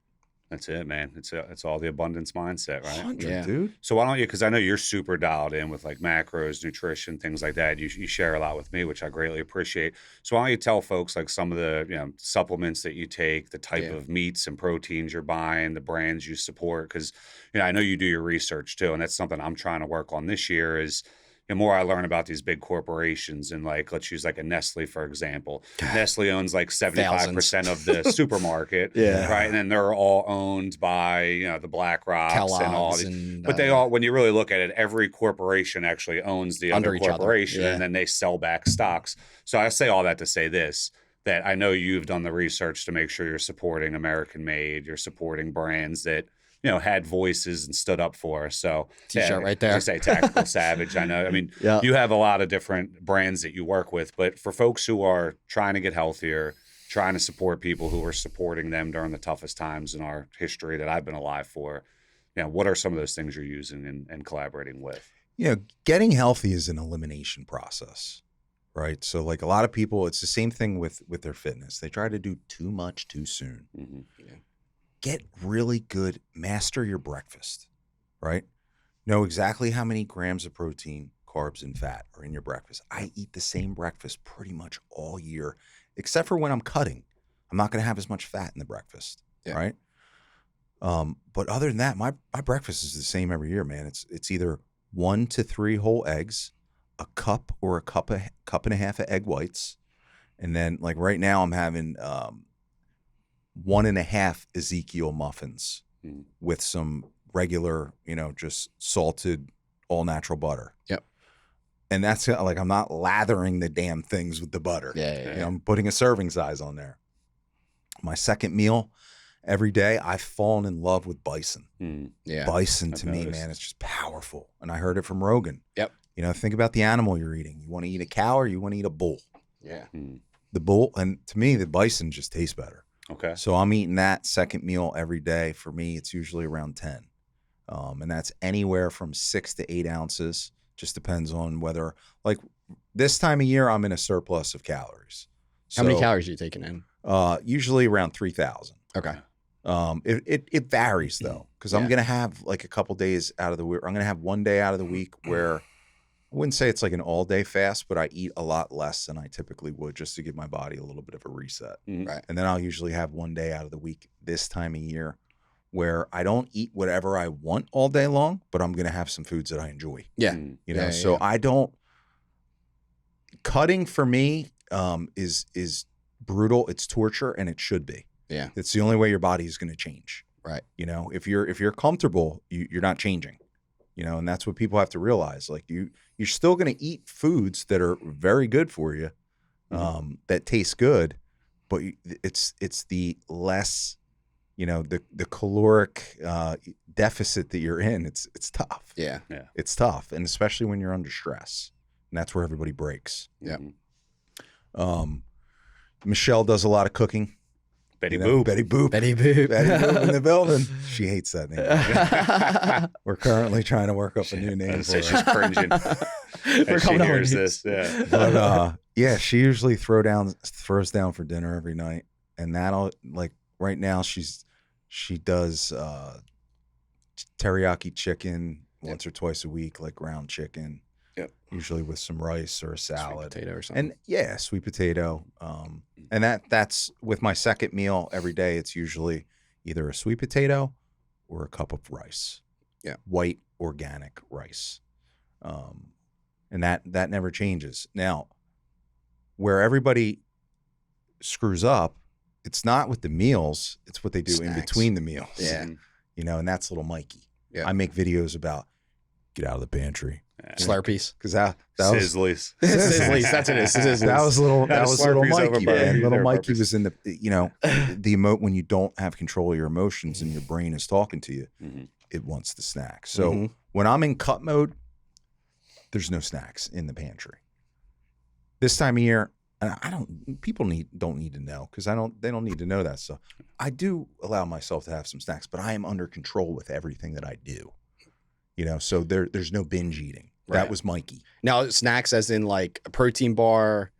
That's it, man. It's all the abundance mindset, right? 100, Yeah. dude. So why don't you, because I know you're super dialed in with like macros, nutrition, things like that. You share a lot with me, which I greatly appreciate. So why don't you tell folks like some of the supplements that you take, the type of meats and proteins you're buying, the brands you support? Because I know you do your research too, and that's something I'm trying to work on this year is the more I learn about these big corporations, and like, let's use like a Nestle, for example. Nestle owns like 75% of the supermarket, Yeah. right? And then they're all owned by, the BlackRocks Kellogg's and all these. and, But they all, when you really look at it, every corporation actually owns the Under other each other, corporation, yeah. and then they sell back stocks. So I say all that to say this, that I know you've done the research to make sure you're supporting American made, you're supporting brands that, had voices and stood up for us. So T-shirt right there. I say Tactical Savage. I know. I mean, Yeah. you have a lot of different brands that you work with, but for folks who are trying to get healthier, trying to support people who are supporting them during the toughest times in our history that I've been alive for, what are some of those things you're using and collaborating with? Getting healthy is an elimination process, right? So like a lot of people, it's the same thing with their fitness. They try to do too much too soon. Mm-hmm. Yeah. Get really good, master your breakfast, right? Know exactly how many grams of protein, carbs, and fat are in your breakfast. I eat the same breakfast pretty much all year, except for when I'm cutting. I'm not going to have as much fat in the breakfast, right? But other than that, my breakfast is the same every year, man. It's either 1 to 3 whole eggs, a cup or a cup and a half of egg whites, and then like right now I'm having 1.5 Ezekiel muffins with some regular, just salted all natural butter. Yep. And that's like, I'm not lathering the damn things with the butter. Yeah. I'm putting a serving size on there. My second meal every day, I've fallen in love with bison. Yeah. Bison I've to me, noticed. man, it's just powerful. And I heard it from Rogan. Yep. Think about the animal you're eating. You want to eat a cow or you want to eat a bull? Yeah. The bull, and to me, the bison just tastes better. Okay. So I'm eating that second meal every day. For me, it's usually around 10. And that's anywhere from 6 to 8 ounces. Just depends on whether, like this time of year, I'm in a surplus of calories. How many calories are you taking in? Usually around 3,000. Okay. It varies though, because I'm going to have like a couple days out of the week. I'm going to have one day out of the week where I wouldn't say it's like an all day fast, but I eat a lot less than I typically would just to give my body a little bit of a reset. Right. And then I'll usually have one day out of the week this time of year where I don't eat whatever I want all day long, but I'm going to have some foods that I enjoy. Yeah. So I don't, cutting for me is brutal. It's torture, and it should be. Yeah. It's the only way your body is going to change. Right. If you're comfortable, you're not changing. And that's what people have to realize. Like you're still going to eat foods that are very good for you, that taste good, but it's the less, the caloric deficit that you're in. It's tough. Yeah. It's tough, and especially when you're under stress, and that's where everybody breaks. Yeah. Michelle does a lot of cooking. Betty Boop. Betty Boop. Betty Boop. Betty Boop in the building. She hates that name. We're currently trying to work up a new name for She's her. cringing. We're As she coming up hears with this. Yeah. But she usually throws down for dinner every night, and that'll like right now she does teriyaki chicken once or twice a week, like ground chicken. Yep. Usually with some rice or a Sweet salad. potato or something. And sweet potato. And that's with my second meal every day. It's usually either a sweet potato or a cup of rice. Yeah. White organic rice. And that never changes. Now, where everybody screws up, it's not with the meals, it's what they do in Snacks. between the meals. Yeah. And that's little Mikey. Yeah. I make videos about get out of the pantry, Slurpees. because that was Sizzlies. Sizzlies, that's what it is. Sizzlies. that was little Slurpees over Mikey, burpees man. Little or Mikey burpees. was in the when you don't have control of your emotions and your brain is talking to you, it wants the snack. So when I'm in cut mode, there's no snacks in the pantry. This time of year, and people don't need to know because they don't need to know that stuff. I do allow myself to have some snacks, but I am under control with everything that I do. So there's no binge eating. Right. That was Mikey. Now, snacks as in like a protein bar,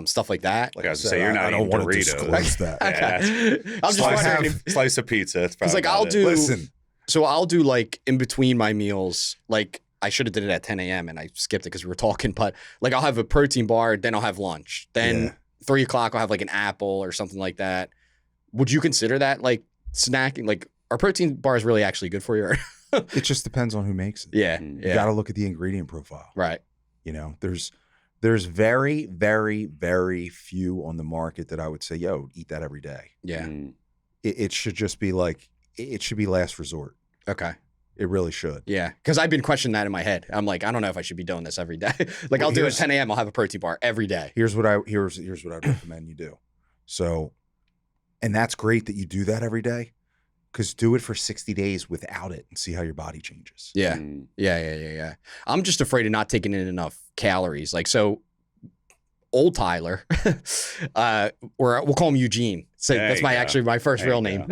stuff like that. Like I was gonna say, you're not I eating don't want to Doritos. disclose that. Okay. I'm just Slice, wondering. slice of pizza. It's It's like I'll do. Listen, So I'll do like in between my meals, like I should have did it at 10 a.m. and I skipped it because we were talking, but like I'll have a protein bar, then I'll have lunch. Then 3 o'clock I'll have like an apple or something like that. Would you consider that like snacking? Like are protein bars really actually good for you? it just depends on who makes it. Yeah. You Yeah. got to look at the ingredient profile. Right. There's very, very, very few on the market that I would say, yo, eat that every day. Yeah. It should just be like, it should be last resort. Okay. It really should. Yeah. Because I've been questioning that in my head. I'm like, I don't know if I should be doing this every day. Like Well, I'll do it at here's- 10 a.m. I'll have a protein bar every day. Here's what I'd recommend you do. So, and that's great that you do that every day, because do it for 60 days without it and see how your body changes. Yeah. Yeah. I'm just afraid of not taking in enough calories. Like, so old Tyler, or we'll call him Eugene. So There that's you go. actually my first There real you name.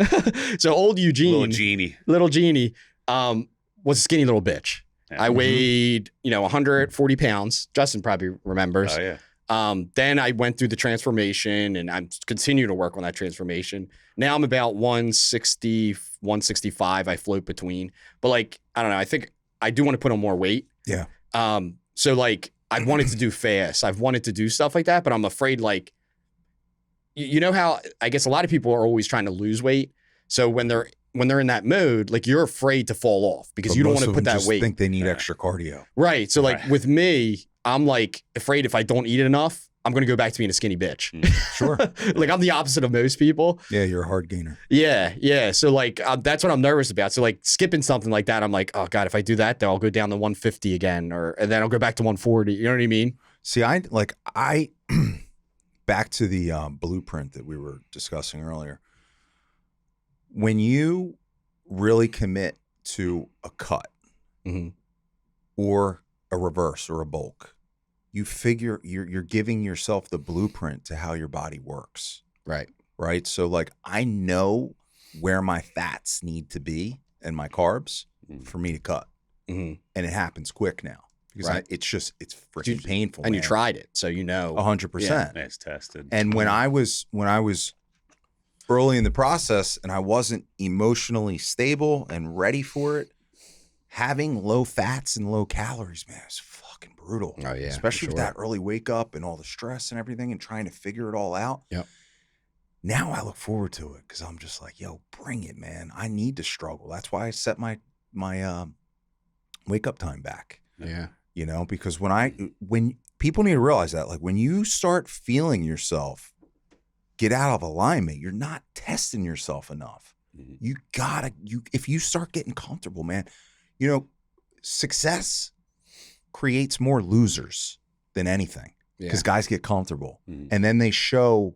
So old Eugene, Little genie. Genie, was a skinny little bitch. Yeah. I weighed, 140 pounds. Justin probably remembers. Oh yeah. Then I went through the transformation and I'm continuing to work on that transformation. Now I'm about 160, 165. I float between, but like, I don't know. I think I do want to put on more weight. Yeah. So like I wanted to do fast. I've wanted to do stuff like that, but I'm afraid like, you know how I guess a lot of people are always trying to lose weight. So when they're in that mode, like you're afraid to fall off because But you don't most want to of put them that just weight. think they need Yeah. extra cardio. Right. So like Right. with me, I'm like afraid if I don't eat enough, I'm going to go back to being a skinny bitch. Sure. Like I'm the opposite of most people. Yeah, you're a hard gainer. Yeah. So like that's what I'm nervous about. So like skipping something like that, I'm like, oh God, if I do that, then I'll go down to 150 again, and then I'll go back to 140. You know what I mean? See, I back to the blueprint that we were discussing earlier. When you really commit to a cut Mm-hmm. or a reverse or a bulk, you figure you're giving yourself the blueprint to how your body works, Right. right? So like I know where my fats need to be and my carbs for me to cut, Mm-hmm. and it happens quick now because Right. it's freaking painful. And you man. tried it, so 100%. Nice tested. And when I was early in the process and I wasn't emotionally stable and ready for it, having low fats and low calories, man, it's fucking brutal. Oh, yeah, Especially for with sure. that early wake up and all the stress and everything and trying to figure it all out. Yep. Now I look forward to it because I'm just like, yo, bring it, man. I need to struggle. That's why I set my wake up time back. Yeah. Because when people need to realize that, like when you start feeling yourself get out of alignment, you're not testing yourself enough. You if you start getting comfortable, man, success creates more losers than anything because guys get comfortable and then they show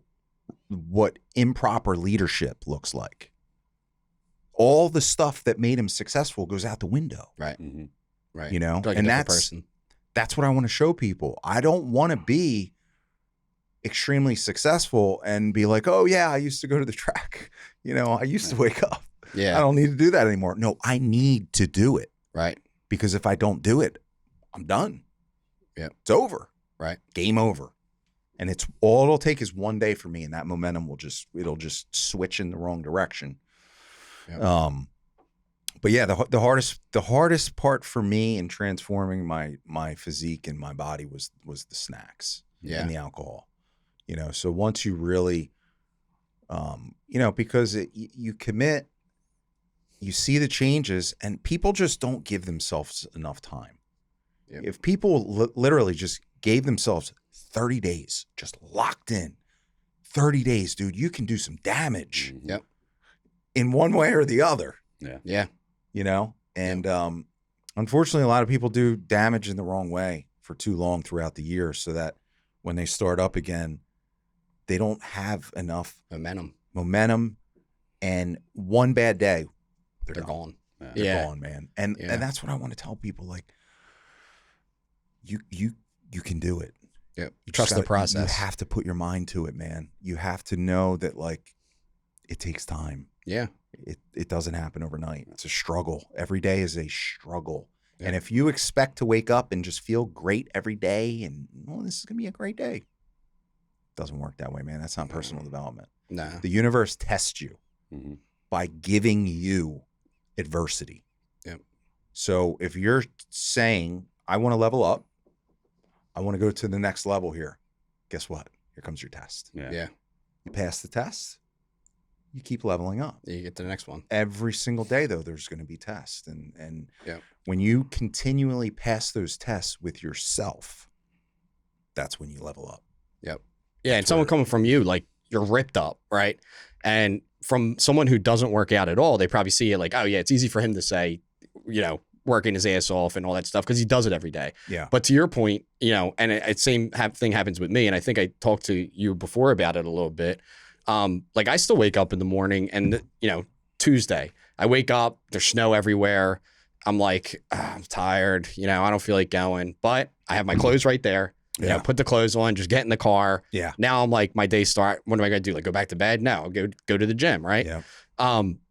what improper leadership looks like. All the stuff that made him successful goes out the window. Right. Right. Like Like a and different person. that's what I want to show people. I don't want to be extremely successful and be like, oh yeah, I used to go to the track. I used to wake up. Yeah. I don't need to do that anymore. No, I need to do it Right. because if I don't do it, I'm done. Yep. It's over. Right. Game over. And it's all it'll take is one day for me, and that momentum it'll just switch in the wrong direction. Yep. But yeah, the hardest part for me in transforming my physique and my body was the snacks and the alcohol. So once you really, because you commit, you see the changes, and people just don't give themselves enough time. Yep. If people literally just gave themselves 30 days, just locked in, 30 days, dude, you can do some damage. Yep. In one way or the other. Yeah. And Unfortunately, a lot of people do damage in the wrong way for too long throughout the year, so that when they start up again, they don't have enough momentum, and one bad day, they're gone. They're gone, man. And that's what I want to tell people. Like, you can do it. Yeah. Trust the process. You have to put your mind to it, man. You have to know that, like, it takes time. Yeah. It doesn't happen overnight. It's a struggle. Every day is a struggle. Yeah. And if you expect to wake up and just feel great every day and, well, this is going to be a great day, it doesn't work that way, man. That's not personal development. No. The universe tests you by giving you adversity. Yep. So if you're saying, I want to level up, I want to go to the next level here, guess what? Here comes your test. Yeah. You pass the test, you keep leveling up. You get to the next one. Every single day, though, there's going to be tests. And yep. when you continually pass those tests with yourself, that's when you level up. Yep. Yeah, and someone coming from you, like, you're ripped up, right? And from someone who doesn't work out at all, they probably see it like, oh, yeah, it's easy for him to say, you know, working his ass off and all that stuff because he does it every day. Yeah. But to your point, you know, and it same thing happens with me, and I think I talked to you before about it a little bit. Like, I still wake up in the morning and, you know, Tuesday, I wake up, there's snow everywhere. I'm like, I'm tired, you know, I don't feel like going, but I have my clothes right there. You know, put the clothes on, just get in the car. Yeah. Now I'm like, my day start. What am I going to do? Like, go back to bed? No, go to the gym, right? Yeah.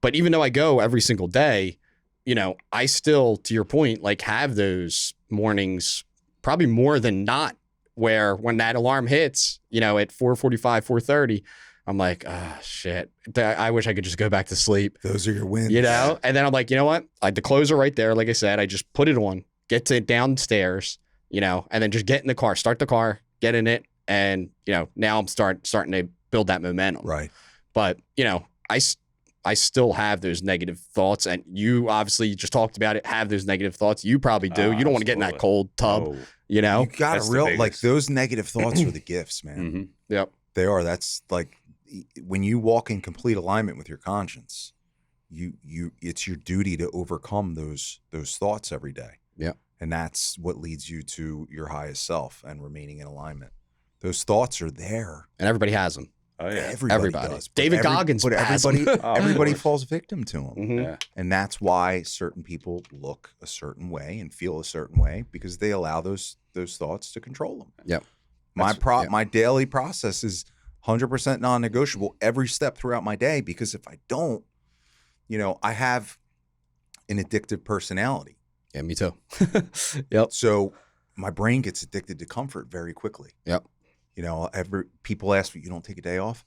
But even though I go every single day, you know, I still, to your point, like, have those mornings, probably more than not, where when that alarm hits, you know, at 4:45, 4:30, I'm like, oh, shit. I wish I could just go back to sleep. Those are your wins. You know? And then I'm like, you know what? The clothes are right there. Like I said, I just put it on, get to downstairs, you know, and then just get in the car, start the car, get in it. And, you know, now I'm starting to build that momentum. Right. But, you know, I still have those negative thoughts. And you obviously just talked about it, have those negative thoughts. You probably do. You don't want to get in that cold tub, you know? You got to like, those negative thoughts are the gifts, man. Mm-hmm. Yep. They are. That's like, when you walk in complete alignment with your conscience, it's your duty to overcome those thoughts every day. Yeah. And that's what leads you to your highest self and remaining in alignment. Those thoughts are there. And everybody has them. Oh, yeah. Everybody does. David Goggins, but everybody falls victim to them. Mm-hmm. Yeah. And that's why certain people look a certain way and feel a certain way, because they allow those thoughts to control them. Yep. My daily process is 100% non-negotiable every step throughout my day, because if I don't, you know, I have an addictive personality. Yeah, me too. Yep. So my brain gets addicted to comfort very quickly. Yep. You know, people ask me, you don't take a day off?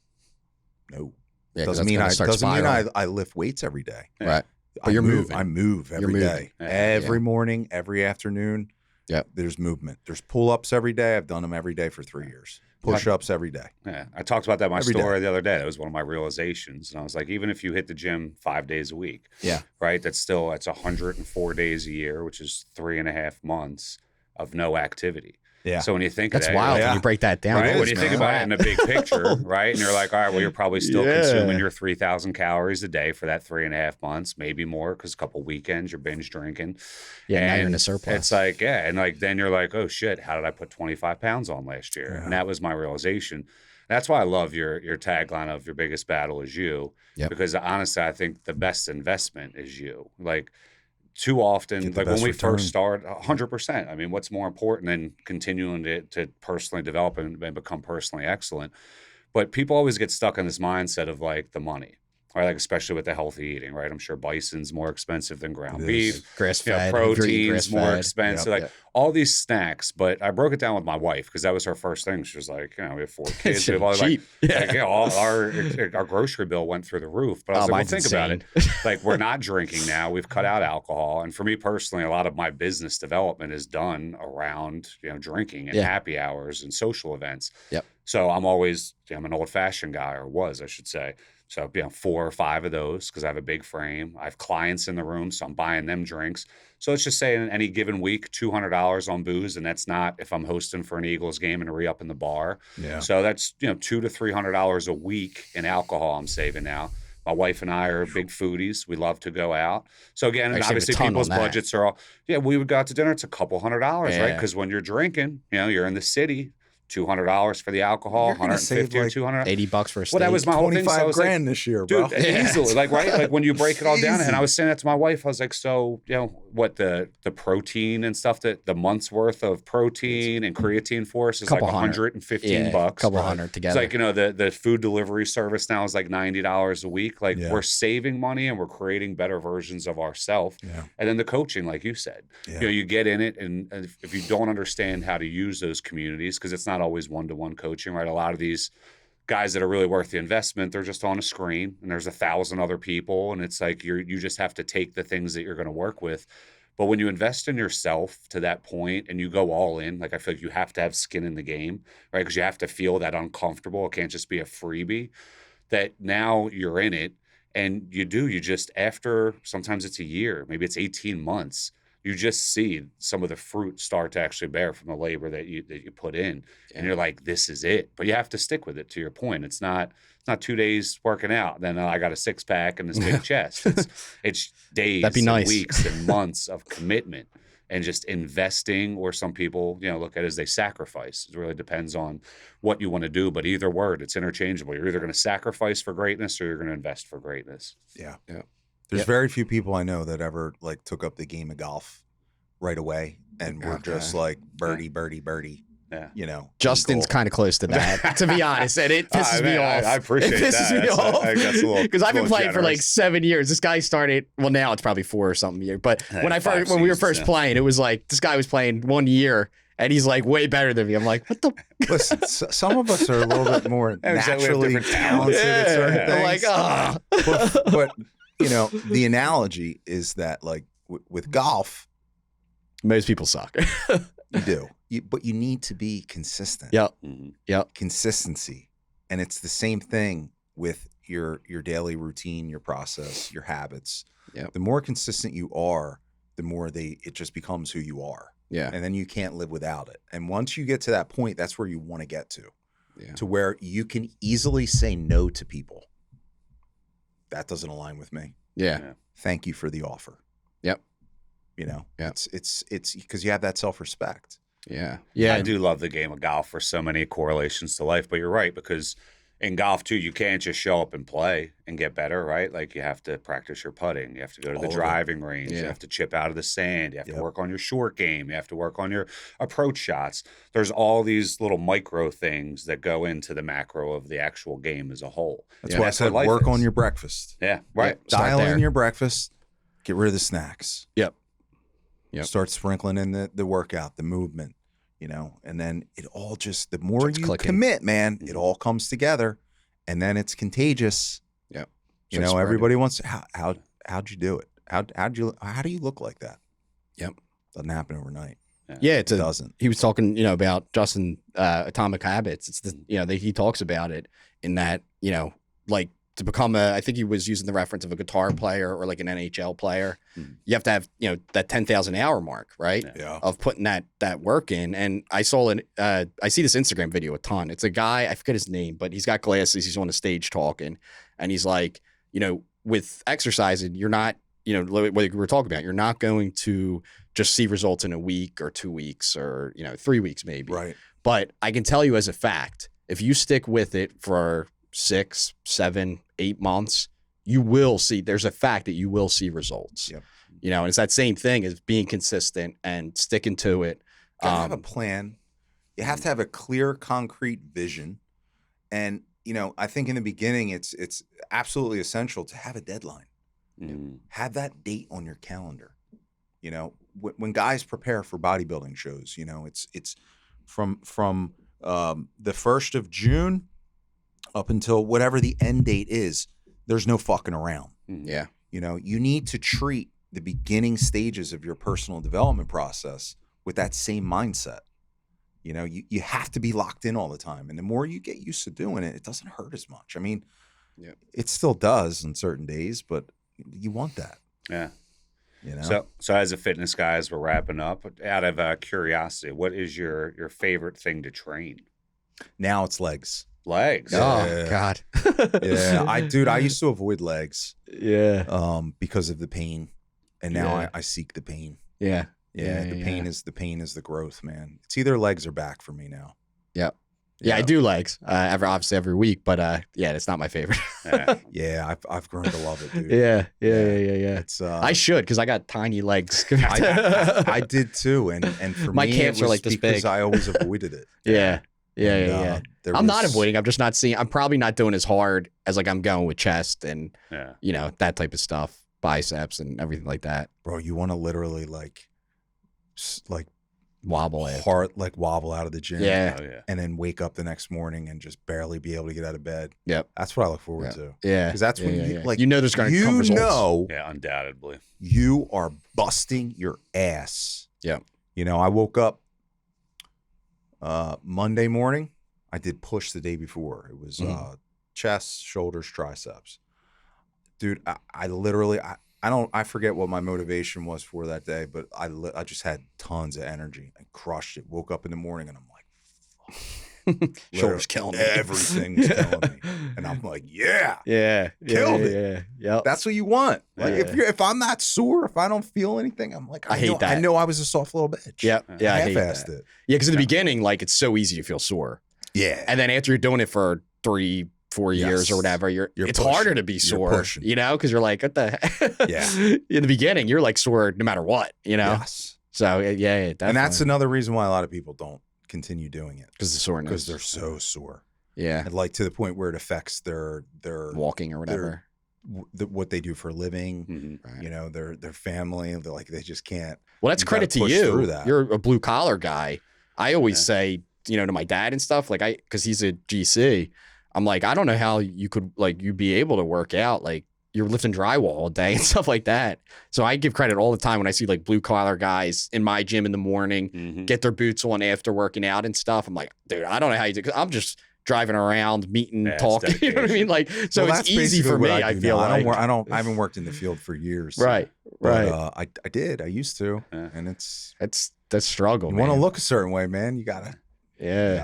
No. Yeah, doesn't mean I lift weights every day. Yeah. Right. But you're moving. I move every day. Yeah. Every morning, every afternoon. Yep. There's movement. There's pull-ups every day. I've done them every day for 3 years. Push-ups every day. Yeah, I talked about that in my Every story day. the other day. That was one of my realizations. And I was like, even if you hit the gym 5 days a week, Yeah. right, that's 104 days a year, which is 3.5 months of no activity. Yeah. So when you think That's of that, wild Yeah. when you break that down. right? It When is, you think man. about it in the big picture, right? And you're like, all right, well, you're probably still Yeah. consuming your 3,000 calories a day for that 3.5 months, maybe more, because a couple weekends you're binge drinking. Yeah, now you're in And a surplus. It's like, yeah. And like, then you're like, oh shit, how did I put 25 pounds on last year? Yeah. And that was my realization. That's why I love your tagline of your biggest battle is you. Yep. Because honestly, I think the best investment is you. Like, too often, Get the like when best we return. first start, 100%. I mean, what's more important than continuing to personally develop and become personally excellent? But people always get stuck in this mindset of like the money, right? Like, especially with the healthy eating, right? I'm sure bison's more expensive than ground It beef. is. Grass You know, fed. protein's more expensive. Yep. Like all these snacks. But I broke it down with my wife because that was her first thing. She was like, you know, we have 4 kids. We have all cheap. like, all our grocery bill went through the roof. But I was like, well, mine's think about it. Like, we're not drinking now. We've cut out alcohol. And for me personally, a lot of my business development is done around, you know, drinking and Yeah. happy hours and social events. Yep. So I'm an old fashioned guy, or was, I should say. So, you know, 4 or 5 of those because I have a big frame. I have clients in the room, so I'm buying them drinks. So let's just say in any given week, $200 on booze, and that's not if I'm hosting for an Eagles game and a re-up in the bar. Yeah. So that's, you know, $200 to $300 a week in alcohol I'm saving now. My wife and I are big foodies. We love to go out. So again, I and saved a obviously ton on people's that. budgets are all, we would go out to dinner. It's $200, right? Yeah. Because when you're drinking, you're in the city, $200 for the alcohol, You're gonna 150 save, or like, 200. $80 for a steak. Well, that was my whole thing. So I 25 was grand this year, bro. dude, easily, like, right? Like when you break it all down, and I Easy. was saying that to my wife, I was like, so, what the protein and stuff, that the month's worth of protein and creatine for us is like Couple hundred. $115. Couple hundred It's together. like, the food delivery service now is like $90 a week. Like Yeah. we're saving money and we're creating better versions of ourselves. Yeah. And then the coaching, like you said, Yeah. you get in it, and if you don't understand how to use those communities, because it's not always one-to-one coaching, right? A lot of these guys that are really worth the investment, they're just on a screen and there's 1,000 other people. And it's like, you just have to take the things that you're going to work with. But when you invest in yourself to that point and you go all in, like I feel like you have to have skin in the game, right? Because you have to feel that uncomfortable. It can't just be a freebie. That now you're in it, and you just, after, sometimes it's a year, maybe it's 18 months, you just see some of the fruit start to actually bear from the labor that you put in. And you're like, this is it. But you have to stick with it, to your point. It's not 2 days working out, then I got a six pack and this big chest. It's days That'd be and nice. weeks and months of commitment and just investing, or some people, look at it as they sacrifice. It really depends on what you want to do. But either word, it's interchangeable. You're either going to sacrifice for greatness or you're going to invest for greatness. Yeah. Yeah. There's Yep. very few people I know that ever like took up the game of golf right away and were just like birdie, birdie, birdie. Yeah. Justin's kind of close to that, to be honest, and it pisses me off. I appreciate it pisses that. me off because I've been playing for like generous. 7 years. This guy started. Well, now it's probably 4 or something year. But Yeah, when 5 we were seasons, first yeah. playing, it was like this guy was playing 1 year, and he's like way better than me. I'm like, what the? Listen, some of us are a little bit more Yeah, exactly. We have naturally different talents. talented at certain Yeah. I'm like, things. ah. but the analogy is that like with golf, Most people suck. you do, but you need to be consistent. Yep. Mhm. Yep. Consistency, and it's the same thing with your daily routine, your process, your habits. Yep. The more consistent you are, the more it just becomes who you are. Yeah. And then you can't live without it. And once you get to that point, that's where you want to get Yeah. to where you can easily say no to people. That doesn't align with me. Yeah. Thank you for the offer. Yep. Yep. Yep. It's because you have that self-respect. Yeah. Yeah. I do love the game of golf for so many correlations to life, but you're right, because in golf too, you can't just show up and play and get better, right? Like you have to practice your putting, you have to go to All the of it. driving range, you Yeah. have to chip out of the sand, you have Yep. to work on your short game, you have to work on your approach shots. There's all these little micro things that go into the macro of the actual game as a whole. That's Yeah. why I That's what said life work is. on your breakfast. Yeah, right. Yeah. Start Dial there. in your breakfast. Get rid of the snacks. Yep. Yep. Start sprinkling in the workout, the movement, and then it all just, the more Starts you clicking. commit, man, Mhm. it all comes together, and then it's contagious. Yep. You Starts know, spreading. everybody wants, how'd you do it? How do you look like that? Yep. Doesn't happen overnight. Yeah. It doesn't. He was talking, about Justin Atomic Habits. It's the, he talks about it in that, like to become I think he was using the reference of a guitar player or like an NHL player. Mhm. You have to have, that 10,000 hour mark, right? Yeah. Of putting that work in. And I saw I see this Instagram video a ton. It's a guy, I forget his name, but he's got glasses. He's on the stage talking, and he's like, with exercising, you're not, what we were talking about, you're not going to just see results in a week or 2 weeks or, 3 weeks maybe. Right. But I can tell you as a fact, if you stick with it for 6, 7, 8 months, you will see, there's a fact that you will see results. Yep. And it's that same thing as being consistent and sticking to it. Gotta have a plan. You have to have a clear, concrete vision. And, I think in the beginning, it's absolutely essential to have a deadline. Mhm. Have that date on your calendar. When guys prepare for bodybuilding shows, it's from the 1st of June up until whatever the end date is. There's no fucking around. Yeah. You need to treat the beginning stages of your personal development process with that same mindset. You have to be locked in all the time. And the more you get used to doing it, it doesn't hurt as much. I mean, Yep. it still does on certain days, but you want that. Yeah. You know? So as a fitness guy, as we're wrapping up, out of curiosity, what is your favorite thing to train? Now it's legs. Legs. Oh Yeah. God. Yeah, I used to avoid legs Yeah. because of the pain, and now Yeah. I seek the pain. Yeah. Yeah, the pain is the growth, man. It's either legs or back for me now. Yep. Yeah, I do legs obviously every week, but yeah, it's not my favorite. Yeah. Yeah, I've grown to love it, dude. Yeah. It's I should because I got tiny legs. I did too, and for My me, calves it are was like this because big. I always avoided it. Yeah. And, I'm not avoiding. I'm just not seeing. I'm probably not doing as hard as like I'm going with chest and that type of stuff, biceps and everything like that. Bro, you want to literally like Wobble it. heart like wobble out of the gym, Yeah. Oh, yeah. and then wake up the next morning and just barely be able to get out of bed. Yep. That's what I look forward to. Yeah. Because that's when you like there's going to come results. Yeah, undoubtedly. You are busting your ass. Yep. I woke up Monday morning. I did push the day before. It was chest, shoulders, triceps. Dude, I literally I forget what my motivation was for that day, but I just had tons of energy. I crushed it. Woke up in the morning and I'm like, fuck. Shoulders killing me. Everything was killing me. And I'm like, yeah. Killed it. Yeah. That's what you want. Like if I'm not sore, if I don't feel anything, I'm like, I hate that. I know I was a soft little bitch. Yep. Yeah. I hate half-assed that. it. Yeah, because in the beginning, like it's so easy to feel sore. Yeah. And then after you're doing it for 3-4 years or whatever, it's pushing. harder to be sore, pushing. because you're like, what the heck? Yeah. In the beginning, you're like sore no matter what, Yes. So yeah, definitely. And that's another reason why a lot of people don't continue doing it. because the soreness. Because they're so sore. Yeah. And like to the point where it affects their Walking or whatever. what they do for a living, Right. their family. They're like, they just can't. Well, that's You credit gotta to push you. through that. You're a blue collar guy. I always say, to my dad and stuff, like because he's a GC, I'm like, I don't know how you could you'd be able to work out. Like you're lifting drywall all day and stuff like that. So I give credit all the time when I see like blue collar guys in my gym in the morning, get their boots on after working out and stuff. I'm like, dude, I don't know how you do, because I'm just driving around, meeting, talking. You know what I mean? Like, so Well, it's easy for me. I feel now. like I haven't worked in the field for years. Right. But, I did. I used to, and it's that's struggle. you man. want to look a certain way, man. You gotta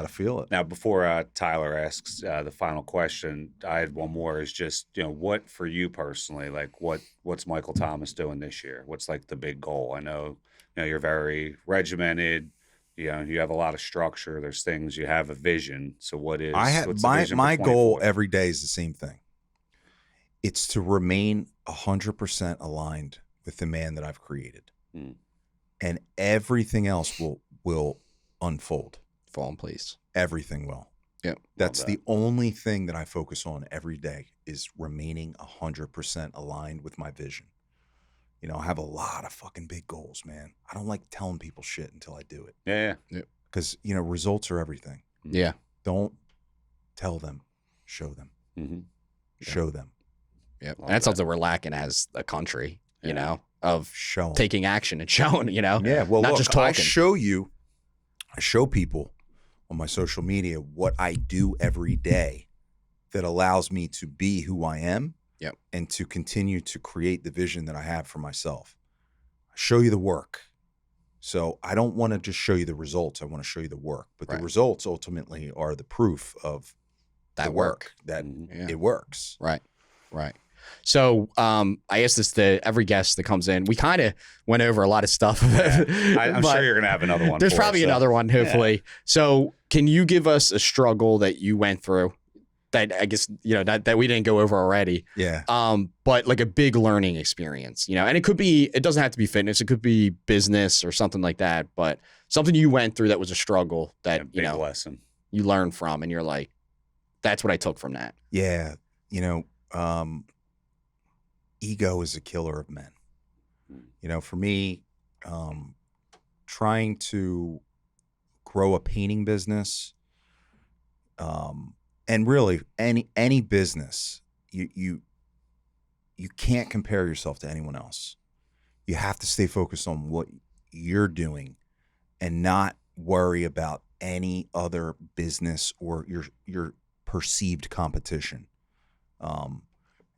feel it. Now, before Tyler asks the final question, I had one more. Is just what for you personally? Like, what's Michael Thomas doing this year? What's like the big goal? I know you're very regimented. You have a lot of structure. There's things you have a vision. So what is? what's the vision my for goal 24? every day is the same thing. It's to remain 100% aligned with the man that I've created, and everything else will unfold. Fall in place. Everything will. Yeah. That's the only thing that I focus on every day is remaining 100% aligned with my vision. I have a lot of fucking big goals, man. I don't like telling people shit until I do it. Yeah. Because, results are everything. Yeah. Don't tell them, show them. Mm-hmm. Show them. Yeah. And that's something we're lacking as a country, of Show 'em. taking action and showing, Yeah, well, not look, just talking. I show people on my social media what I do every day that allows me to be who I am and to continue to create the vision that I have for myself. I show you the work. So I don't want to just show you the results. I want to show you the work. But the results ultimately are the proof of that the work that it works. Right. So I asked this to every guest that comes in. We kind of went over a lot of stuff. I'm sure you're going to have another one. There's probably another one, hopefully. Yeah. So can you give us a struggle that you went through that I guess, that we didn't go over already? Yeah. But like a big learning experience, and it doesn't have to be fitness. It could be business or something like that. But something you went through that was a struggle that, big lesson you learned from, and you're like, that's what I took from that. Yeah. Ego is a killer of men. For me, trying to grow a painting business, and really any business, you can't compare yourself to anyone else. You have to stay focused on what you're doing and not worry about any other business or your perceived competition.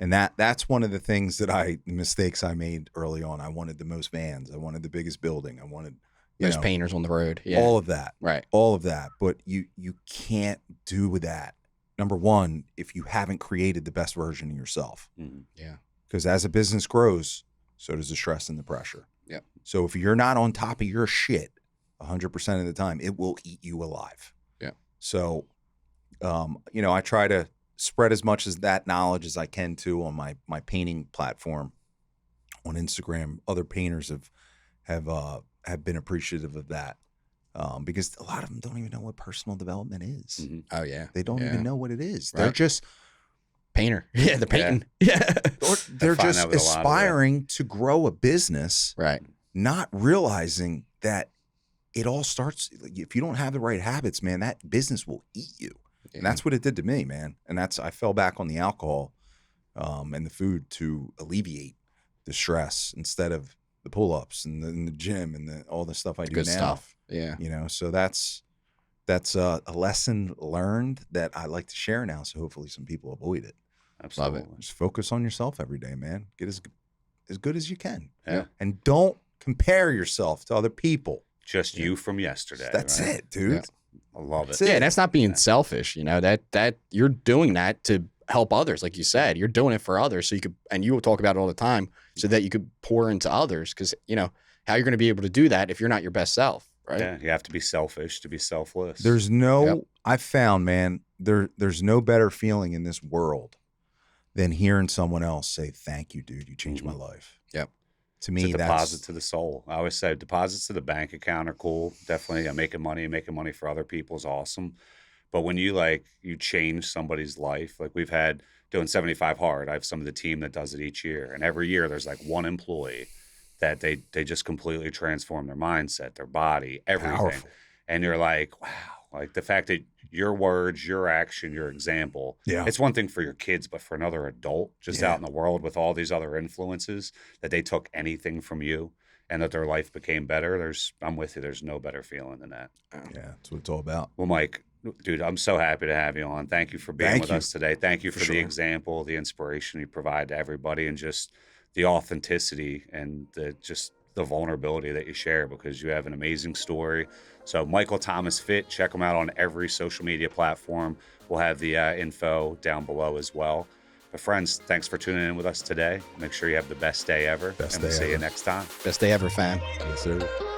And that's one of the mistakes I made early on. I wanted the most vans. I wanted the biggest building. I wanted most painters on the road. Yeah. All of that. Right. All of that. But you can't do that number one, if you haven't created the best version of yourself. Mhm. Yeah. Because as a business grows, so does the stress and the pressure. Yep. So if you're not on top of your shit 100% of the time, it will eat you alive. Yeah. So, I try to spread as much as that knowledge as I can too on my painting platform on Instagram. Other painters have been appreciative of that. Because a lot of them don't even know what personal development is. Mhm. Oh yeah. They don't Yeah. even know what it is. They're Right. just Painter. Yeah, they're painting. Yeah. or they're find just that with a lot of aspiring to grow a business, Right. not realizing that it all starts. If you don't have the right habits, man, that business will eat you. And that's what it did to me, man. And I fell back on the alcohol and the food to alleviate the stress instead of the pull-ups and the gym and all the stuff I do good now. stuff. Yeah. So that's a lesson learned that I like to share now. So hopefully some people avoid it. Absolutely. Just focus on yourself every day, man. Get as good as you can. Yeah. And don't compare yourself to other people. Just you from yesterday. That's right? it, dude. Yeah. I love That's it. it. Yeah, and that's not being selfish, that you're doing that to help others. Like you said, you're doing it for others. So you will talk about it all the time so that you could pour into others. Cause how you're going to be able to do that if you're not your best self. Right. Yeah, you have to be selfish to be selfless. There's no, Yep. I've found, man, there's no better feeling in this world than hearing someone else say, thank you, dude. You changed my life. Yep. To It's me, a deposit that's to the soul. I always say deposits to the bank account are cool. Definitely making money for other people is awesome. But when you change somebody's life, like we've had doing 75 Hard, I have some of the team that does it each year. And every year there's like one employee that they just completely transform their mindset, their body, everything. powerful. And you're like, wow, like the fact that your words, your action, your example, Yeah. it's one thing for your kids, but for another adult just Yeah. out in the world with all these other influences that they took anything from you and that their life became better. I'm with you. There's no better feeling than that. Yeah, that's what it's all about. Well, Mike, dude, I'm so happy to have you on. Thank you for being Thank with you. us today. Thank you for For the sure. example, the inspiration you provide to everybody, and just the authenticity and the vulnerability that you share, because you have an amazing story. So Michael Thomas Fit, check him out on every social media platform. We'll have the info down below as well. But friends, thanks for tuning in with us today. Make sure you have the best day ever. Best and we'll day see you ever. next time. Best day ever, fam. Yes, sir.